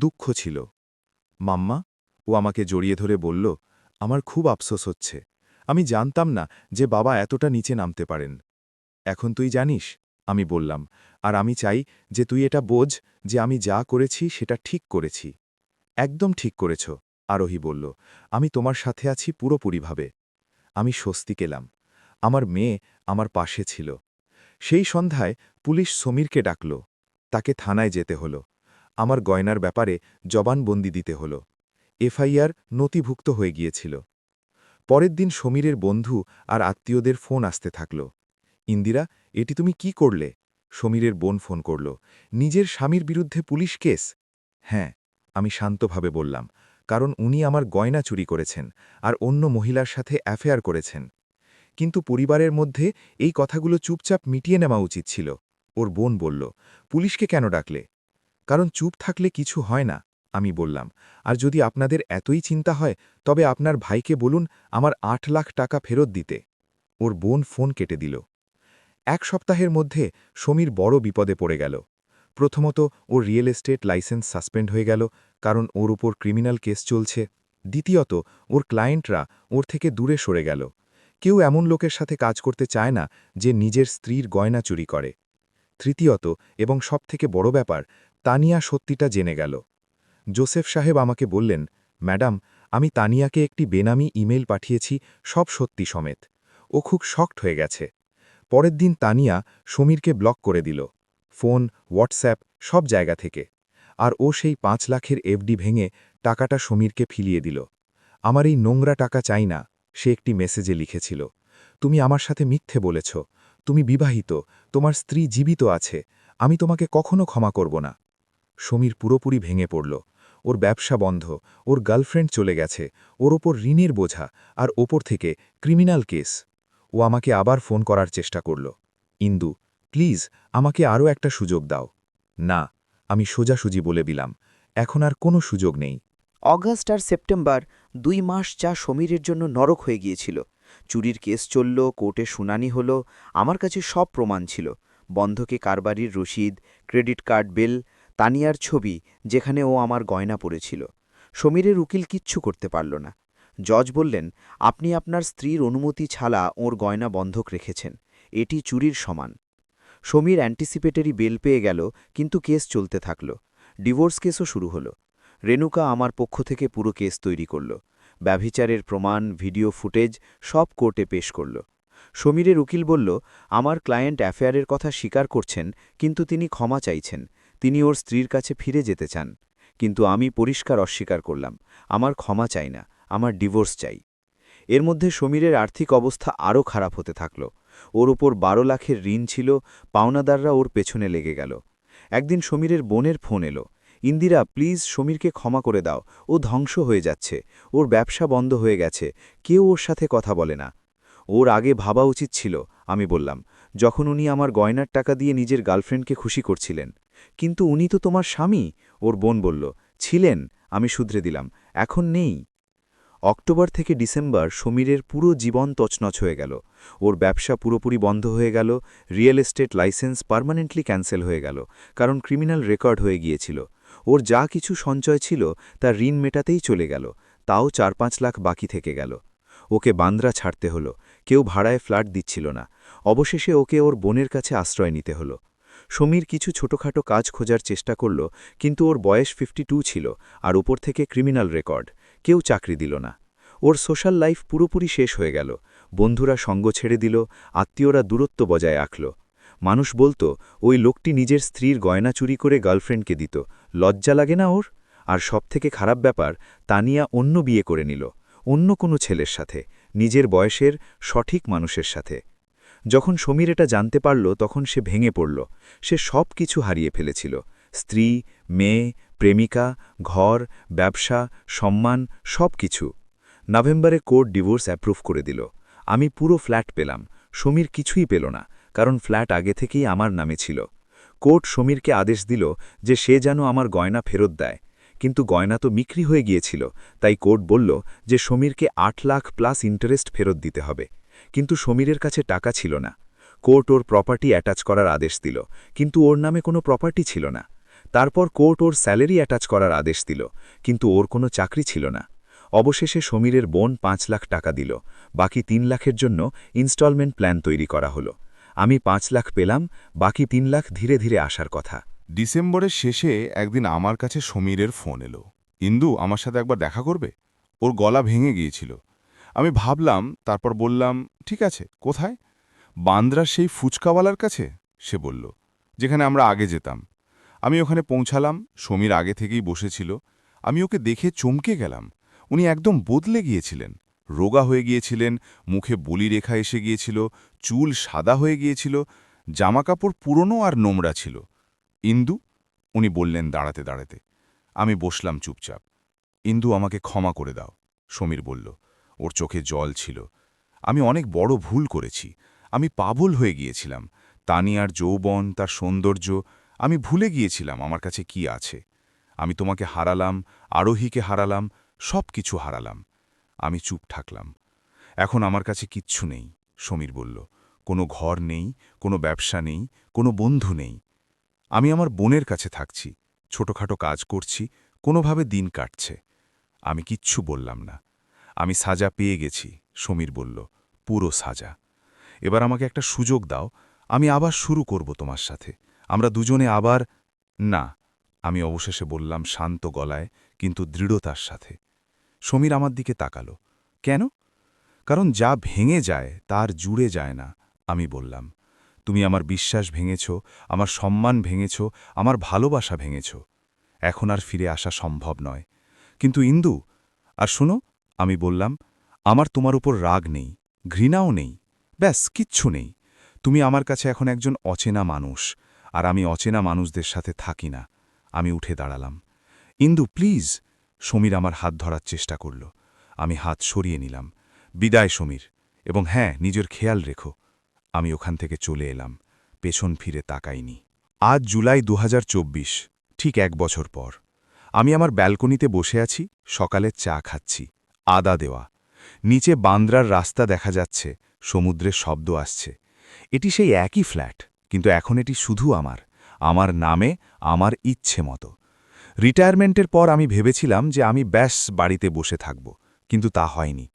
দুঃখ ছিল। মাম্মা, ও আমাকে জড়িয়ে ধরে বলল, আমার খুব আফসোস হচ্ছে। আমি জানতাম না যে বাবা এতটা নিচে নামতে পারেন। এখন তুই জানিস, আমি বললাম, আর আমি চাই যে তুই এটা বোঝ যে আমি যা করেছি সেটা ঠিক করেছি। একদম ঠিক করেছ, আরোহী বলল। আমি তোমার সাথে আছি পুরোপুরিভাবে। আমি স্বস্তি পেলাম। আমার মেয়ে আমার পাশে ছিল। সেই সন্ধ্যায় পুলিশ সমীরকে ডাকল। তাকে থানায় যেতে হলো। আমার গয়নার ব্যাপারে জবানবন্দি দিতে হলো। এফআইআর নথিভুক্ত হয়ে গিয়েছিল। পরের দিন সমীরের বন্ধু আর আত্মীয়দের ফোন আসতে থাকল। ইন্দিরা, এটি তুমি কি করলে? সমীরের বোন ফোন করল। নিজের স্বামীর বিরুদ্ধে পুলিশ কেস? হ্যাঁ, আমি শান্তভাবে বললাম, কারণ উনি আমার গয়না চুরি করেছেন আর অন্য মহিলার সাথে অ্যাফেয়ার করেছেন। কিন্তু পরিবারের মধ্যে এই কথাগুলো চুপচাপ মিটিয়ে নেওয়া উচিত ছিল। ওর বোন বলল, পুলিশকে কেন ডাকলে? কারণ চুপ থাকলে কিছু হয় না, আমি বললাম। আর যদি আপনাদের এতই চিন্তা হয় তবে আপনার ভাইকে বলুন আমার ৮ লাখ টাকা ফেরত দিতে। ওর বোন ফোন কেটে দিল। ১ সপ্তাহের মধ্যে সমীর বড় বিপদে পড়ে গেল। প্রথমত, ওর রিয়েল এস্টেট লাইসেন্স সাসপেন্ড হয়ে গেল, কারণ ওর উপর ক্রিমিনাল কেস চলছে। দ্বিতীয়ত, ওর ক্লায়েন্টরা ওর থেকে দূরে সরে গেল। কেউ এমন লোকের সাথে কাজ করতে চায় না যে নিজের স্ত্রীর গয়না চুরি করে। তৃতীয়ত, এবং সবথেকে বড় ব্যাপার, তানিয়া সত্যিটা জেনে গেল। জোসেফ সাহেব আমাকে বললেন, ম্যাডাম, আমি তানিয়াকে একটি বেনামি ইমেল পাঠিয়েছি, সব সত্যি সমেত। ও খুব শকড হয়ে গেছে। পরের দিন তানিয়া সমীরকে ব্লক করে দিল, ফোন, হোয়াটসঅ্যাপ, সব জায়গা থেকে। আর ও সেই ৫ লাখের এফডি ভেঙে টাকাটা সমীরকে ফিরিয়ে দিল। আমার এই নোংরা টাকা চাই না, সে একটি মেসেজে লিখেছিল। তুমি আমার সাথে মিথ্যে বলেছ, তুমি বিবাহিত, তোমার স্ত্রী জীবিত আছে, আমি তোমাকে কখনো ক্ষমা করব না। সমীর পুরোপুরি ভেঙে পড়ল। ওর ব্যবসা বন্ধ, ওর গার্লফ্রেন্ড চলে গেছে, ওর ওপর ঋণের বোঝা, আর ওপর থেকে ক্রিমিনাল কেস। ও আমাকে আবার ফোন করার চেষ্টা করল। ইন্দু, প্লিজ আমাকে আরও একটা সুযোগ দাও। না, আমি সোজাসুজি বলে দিলাম, এখন আর কোনো সুযোগ নেই। অগাস্ট আর সেপ্টেম্বর ২ মাস যা সমীরের জন্য নরক হয়ে গিয়েছিল। চুরির কেস চলল, কোর্টে শুনানি হলো, আমার কাছে সব প্রমাণ ছিল। বন্ধকে কারবারির রসিদ, ক্রেডিট কার্ড বিল, তানিয়ার ছবি যেখানে ও আমার গয়না পড়েছিল। সমীরের উকিল কিচ্ছু করতে পারল না। জজ বললেন, আপনি আপনার স্ত্রীর অনুমতি ছাড়া ওর গয়না বন্ধক রেখেছেন, এটি চুরির সমান। সমীর অ্যান্টিসিপেটরি বেল পেয়ে গেল, কিন্তু কেস চলতে থাকল। ডিভোর্স কেসও শুরু হলো। রেণুকা আমার পক্ষ থেকে পুরো কেস তৈরি করল। ব্যভিচারের প্রমাণ, ভিডিও ফুটেজ সব কোর্টে পেশ করল। সমীরের উকিল বলল, আমার ক্লায়েন্ট অ্যাফেয়ারের কথা স্বীকার করছেন, কিন্তু তিনি ক্ষমা চাইছেন, তিনি ওর স্ত্রীর কাছে ফিরে যেতে চান। কিন্তু আমি পরিষ্কার অস্বীকার করলাম, আমার ক্ষমা চাই না, আমার ডিভোর্স চাই। এর মধ্যে সমীরের আর্থিক অবস্থা আরও খারাপ হতে থাকল। ওর উপর ১২ লাখের ঋণ ছিল, পাওনাদাররা ওর পেছনে লেগে গেল। একদিন সমীরের বোনের ফোন এলো, ইন্দিরা, প্লিজ সমীরকে ক্ষমা করে দাও, ও ধ্বংস হয়ে যাচ্ছে, ওর ব্যবসা বন্ধ হয়ে গেছে, কেউ ওর সাথে কথা বলে না। ওর আগে ভাবা উচিত ছিল, আমি বললাম, যখন উনি আমার গয়নার টাকা দিয়ে নিজের গার্লফ্রেন্ডকে খুশি করছিলেন। কিন্তু উনি তো তোমার স্বামী। ওর বোন বলল, ছিলেন, আমি শুধরে দিলাম, এখন নেই। অক্টোবর থেকে ডিসেম্বর সমীরের পুরো জীবন তছনছ হয়ে গেল। ওর ব্যবসা পুরোপুরি বন্ধ হয়ে গেল, real estate licence permanently cancel হয়ে গেল, কারণ ক্রিমিনাল রেকর্ড হয়ে গিয়েছিল। ওর যা কিছু সঞ্চয় ছিল তার ঋণ মেটাতেই চলে গেল, তাও ৪-৫ লাখ বাকি থেকে গেল। ওকে বান্দ্রা ছাড়তে হলো, কেউ ভাড়ায় ফ্ল্যাট দিচ্ছিল না। অবশেষে ওকে ওর বোনের কাছে আশ্রয় নিতে হলো। সমীর কিছু ছোটখাটো কাজ খোঁজার চেষ্টা করল, কিন্তু ওর বয়স 52 ছিল, আর উপর থেকে ক্রিমিনাল রেকর্ড, কেউ চাকরি দিল না। ওর সোশ্যাল লাইফ পুরোপুরি শেষ হয়ে গেল, বন্ধুরা সঙ্গ ছেড়ে দিল, আত্মীয়রা দূরত্ব বজায় রাখল। মানুষ বলতো, ওই লোকটি নিজের স্ত্রীর গয়না চুরি করে গার্লফ্রেন্ডকে দিত, লজ্জা লাগে না ওর? আর সবথেকে খারাপ ব্যাপার, তানিয়া অন্য বিয়ে করে নিল, অন্য কোনো ছেলের সাথে, নিজের বয়সের সঠিক মানুষের সাথে। যখন সমীর এটা জানতে পারল তখন সে ভেঙে পড়ল। সে সব কিছু হারিয়ে ফেলেছিল, স্ত্রী, মেয়ে, প্রেমিকা, ঘর, ব্যবসা, সম্মান, সব কিছু। নভেম্বরে কোর্ট ডিভোর্স অ্যাপ্রুভ করে দিল। আমি পুরো ফ্ল্যাট পেলাম, সমীর কিছুই পেল না, কারণ ফ্ল্যাট আগে থেকেই আমার নামে ছিল। কোর্ট সমীরকে আদেশ দিল যে সে যেন আমার গয়না ফেরত দেয়, কিন্তু গয়না তো বিক্রি হয়ে গিয়েছিল, তাই কোর্ট বলল যে সমীরকে ৮ লাখ প্লাস ইন্টারেস্ট ফেরত দিতে হবে। কিন্তু সমীরের কাছে টাকা ছিল না। কোর্ট ওর প্রপার্টি অ্যাটাচ করার আদেশ দিল, কিন্তু ওর নামে কোনো প্রপার্টি ছিল না। তারপর কোর্ট ওর স্যালারি অ্যাটাচ করার আদেশ দিল, কিন্তু ওর কোনো চাকরি ছিল না। অবশেষে সমীরের বোন ৫ লাখ টাকা দিল, বাকি ৩ লাখের জন্য ইনস্টলমেন্ট প্ল্যান তৈরি করা হলো। আমি ৫ লাখ পেলাম, বাকি ৩ লাখ ধীরে ধীরে আসার কথা। ডিসেম্বরের শেষে একদিন আমার কাছে সমীরের ফোন এলো, ইন্দু, আমার সাথে একবার দেখা করবে? ওর গলা ভেঙে গিয়েছিল। আমি ভাবলাম, তারপর বললাম, ঠিক আছে, কোথায়? বান্দ্রার সেই ফুচকাওয়ালার কাছে, সে বলল, যেখানে আমরা আগে যেতাম। আমি ওখানে পৌঁছালাম, সমীর আগে থেকেই বসেছিল। আমি ওকে দেখে চমকে গেলাম। উনি একদম বদলে গিয়েছিলেন, রোগা হয়ে গিয়েছিলেন, মুখে বলিরেখা এসে গিয়েছিল, চুল সাদা হয়ে গিয়েছিল, জামাকাপড় পুরনো আর নোংরা ছিল। ইন্দু, উনি বললেন দাঁড়াতে দাঁড়াতে। আমি বসলাম চুপচাপ। ইন্দু, আমাকে ক্ষমা করে দাও, সমীর বলল। ওর চোখে জল ছিল। আমি অনেক বড় ভুল করেছি। আমি পাগল হয়ে গিয়েছিলাম। তানিয়ার যৌবন, তার সৌন্দর্য, আমি ভুলে গিয়েছিলাম আমার কাছে কি আছে। আমি তোমাকে হারালাম, আরোহীকে হারালাম, সব কিছু হারালাম। আমি চুপ থাকলাম। এখন আমার কাছে কিচ্ছু নেই, সমীর বলল। কোনো ঘর নেই, কোনো ব্যবসা নেই, কোনো বন্ধু নেই। আমি আমার বোনের কাছে থাকছি, ছোটখাটো কাজ করছি, কোনোভাবে দিন কাটছে। আমি কিচ্ছু বললাম না। আমি সাজা পেয়ে গেছি, সমীর বলল, পুরো সাজা। এবার আমাকে একটা সুযোগ দাও, আমি আবার শুরু করব তোমার সাথে। আমরা দুজনে আবার। না, আমি অবশেষে বললাম শান্ত গলায়, কিন্তু দৃঢ়তার সাথে। সমীর আমার দিকে তাকালো। কেন? কারণ যা ভেঙে যায় তার জুড়ে যায় না, আমি বললাম। তুমি আমার বিশ্বাস ভেঙেছ, আমার সম্মান ভেঙেছ, আমার ভালোবাসা ভেঙেছ। এখন আর ফিরে আসা সম্ভব নয়। কিন্তু ইন্দু, আর শোনো, আমি বললাম, আমার তোমার উপর রাগ নেই, ঘৃণাও নেই, ব্যাস কিচ্ছু নেই। তুমি আমার কাছে এখন একজন অচেনা মানুষ, আর আমি অচেনা মানুষদের সাথে থাকি না। আমি উঠে দাঁড়ালাম। ইন্দু, প্লিজ। সমীর আমার হাত ধরার চেষ্টা করল। আমি হাত সরিয়ে নিলাম। বিদায় সমীর, এবং হ্যাঁ, নিজের খেয়াল রেখো। আমি ওখান থেকে চলে এলাম, পেছন ফিরে তাকাইনি। আজ জুলাই ২০২৪, ঠিক ১ বছর পর। আমি আমার ব্যালকনিতে বসে আছি, সকালে চা খাচ্ছি, আদা দেওয়া। নিচে বান্দ্রার রাস্তা দেখা যাচ্ছে, সমুদ্রের শব্দ আসছে। এটি সেই একই ফ্ল্যাট, কিন্তু এখন এটি শুধু আমার নামে, আমার ইচ্ছে মতো। রিটায়ারমেন্টের পর আমি ভেবেছিলাম যে আমি ব্যাস বাড়িতে বসে থাকব, কিন্তু তা হয়নি।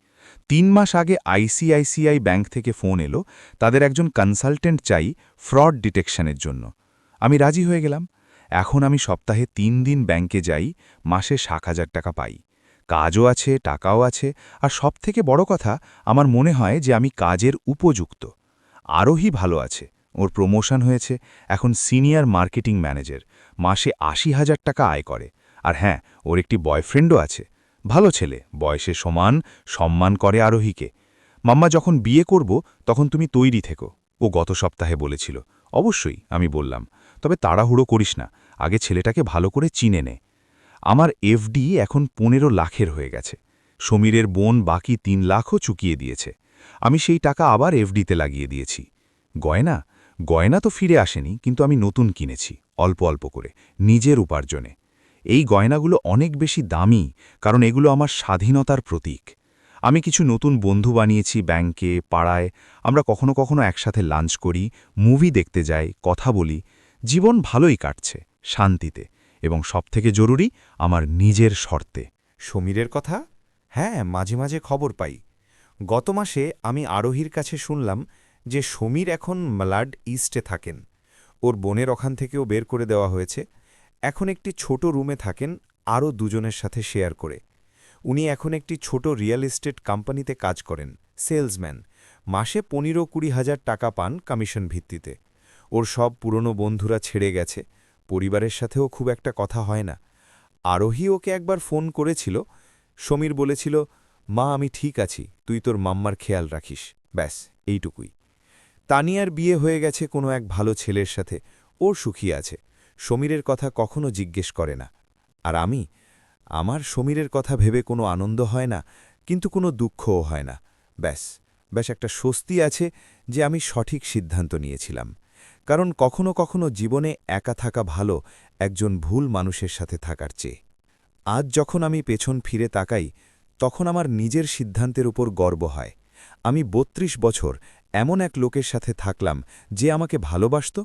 ৩ মাস আগে আইসিআইসিআই ব্যাংক থেকে ফোন এলো, তাদের একজন কনসালটেন্ট চাই ফ্রড ডিটেকশনের জন্য। আমি রাজি হয়ে গেলাম। এখন আমি সপ্তাহে ৩ দিন ব্যাংকে যাই, মাসে ৭,০০০ টাকা পাই। কাজও আছে, টাকাও আছে, আর সবথেকে বড় কথা, আমার মনে হয় যে আমি কাজের উপযুক্ত। আরোহী ভালো আছে, ওর প্রমোশন হয়েছে, এখন সিনিয়র মার্কেটিং ম্যানেজার, মাসে ৮০,০০০ টাকা আয় করে। আর হ্যাঁ, ওর একটি বয়ফ্রেন্ডও আছে, ভালো ছেলে, বয়সে সমান, সম্মান করে আরোহীকে। মাম্মা, যখন বিয়ে করব তখন তুমি তৈরি থেকো, ও গত সপ্তাহে বলেছিল। অবশ্যই, আমি বললাম, তবে তাড়াহুড়ো করিস না, আগে ছেলেটাকে ভালো করে চিনে নে। আমার এফডি এখন ১৫ লাখের হয়ে গেছে। সমীরের বোন বাকি ৩ লাখও চুকিয়ে দিয়েছে। আমি সেই টাকা আবার এফডিতে লাগিয়ে দিয়েছি। গয়না গয়না তো ফিরে আসেনি, কিন্তু আমি নতুন কিনেছি, অল্প অল্প করে, নিজের উপার্জনে। এই গয়নাগুলো অনেক বেশি দামি, কারণ এগুলো আমার স্বাধীনতার প্রতীক। আমি কিছু নতুন বন্ধু বানিয়েছি ব্যাংকে, পাড়ায়। আমরা কখনো কখনো একসাথে লাঞ্চ করি, মুভি দেখতে যাই, কথা বলি। জীবন ভালোই কাটছে, শান্তিতে, এবং সবথেকে জরুরি, আমার নিজের শর্তে। সমীরের কথা? হ্যাঁ, মাঝে মাঝে খবর পাই। গত মাসে আমি আরোহীর কাছে শুনলাম যে সমীর এখন মালাড ইস্টে থাকেন। ওর বোনের ওখান থেকেও বের করে দেওয়া হয়েছে। এখন একটি ছোট রুমে থাকেন, আরও দুজনের সাথে শেয়ার করে। উনি এখন একটি ছোট রিয়েল এস্টেট কোম্পানিতে কাজ করেন, সেলসম্যান। মাসে ১৫-২০ হাজার টাকা পান কমিশন ভিত্তিতে। ওর সব পুরনো বন্ধুরা ছেড়ে গেছে, পরিবারের সাথেও খুব একটা কথা হয় না। আরোহী ওকে একবার ফোন করেছিল। সমীর বলেছিল, মা, আমি ঠিক আছি, তুই তোর মাম্মার খেয়াল রাখিস, ব্যাস এইটুকুই। তানিয়ার বিয়ে হয়ে গেছে কোনো এক ভালো ছেলের সাথে, ওর সুখী আছে। সমীরের কথা কখনো জিজ্ঞেস করে না। আর আমার সমীরের কথা ভেবে কোনো আনন্দ হয় না, কিন্তু কোনো দুঃখও হয় না। ব্যাস একটা স্বস্তি আছে যে আমি সঠিক সিদ্ধান্ত নিয়েছিলাম। কারণ কখনো কখনো জীবনে একা থাকা ভালো একজন ভুল মানুষের সাথে থাকার চেয়ে। আজ যখন আমি পেছন ফিরে তাকাই, তখন আমার নিজের সিদ্ধান্তের উপর গর্ব হয়। আমি ৩২ বছর এমন এক লোকের সাথে থাকলাম যে আমাকে ভালোবাসত,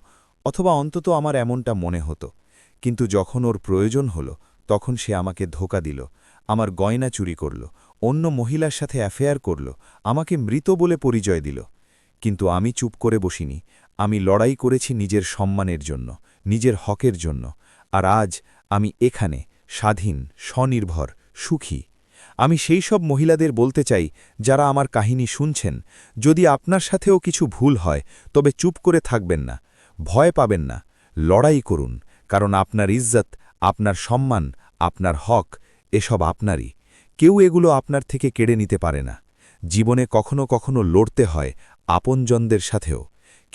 অথবা অন্তত আমার এমনটা মনে হতো। কিন্তু যখন ওর প্রয়োজন হল, তখন সে আমাকে ধোঁকা দিল, আমার গয়না চুরি করল, অন্য মহিলার সাথে অ্যাফেয়ার করল, আমাকে মৃত বলে পরিচয় দিল। কিন্তু আমি চুপ করে বসিনি। আমি লড়াই করেছি নিজের সম্মানের জন্য, নিজের হকের জন্য। আর আজ আমি এখানে, স্বাধীন, স্বনির্ভর, সুখী। আমি সেই সব মহিলাদের বলতে চাই যারা আমার কাহিনী শুনছেন, যদি আপনার সাথেও কিছু ভুল হয়, তবে চুপ করে থাকবেন না, ভয় পাবেন না, লড়াই করুন। কারণ আপনার ইজ্জত, আপনার সম্মান, আপনার হক, এসব আপনারই। কেউ এগুলো আপনার থেকে কেড়ে নিতে পারে না। জীবনে কখনো কখনো লড়তে হয় আপনজনদের সাথেও,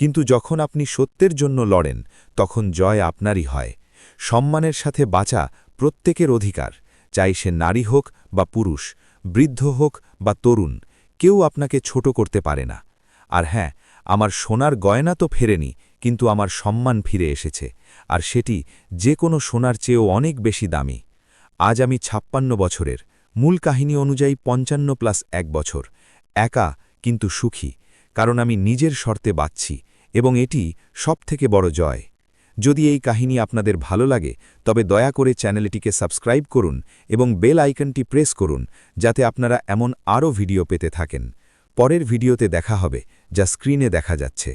কিন্তু যখন আপনি সত্যের জন্য লড়েন তখন জয় আপনারই হয়। সম্মানের সাথে বাঁচা প্রত্যেকের অধিকার, চাই সে নারী হোক বা পুরুষ, বৃদ্ধ হোক বা তরুণ, কেউ আপনাকে ছোট করতে পারে না। আর হ্যাঁ, আমার সোনার গয়না তো ফেরেনি, কিন্তু আমার সম্মান ফিরে এসেছে, আর সেটি যে কোনো সোনার চেয়েও অনেক বেশি দামি। আজ আমি 56 বছরের, মূল কাহিনী অনুযায়ী 55+1 বছর, একা কিন্তু সুখী, কারণ আমি নিজের শর্তে বাঁচছি, এবং এটি সবথেকে বড় জয়। যদি এই কাহিনী আপনাদের ভালো লাগে তবে দয়া করে চ্যানেলটিকে সাবস্ক্রাইব করুন এবং বেল আইকনটি প্রেস করুন, যাতে আপনারা এমন আরও ভিডিও পেতে থাকেন। পরের ভিডিওতে দেখা হবে, যা স্ক্রিনে দেখা যাচ্ছে।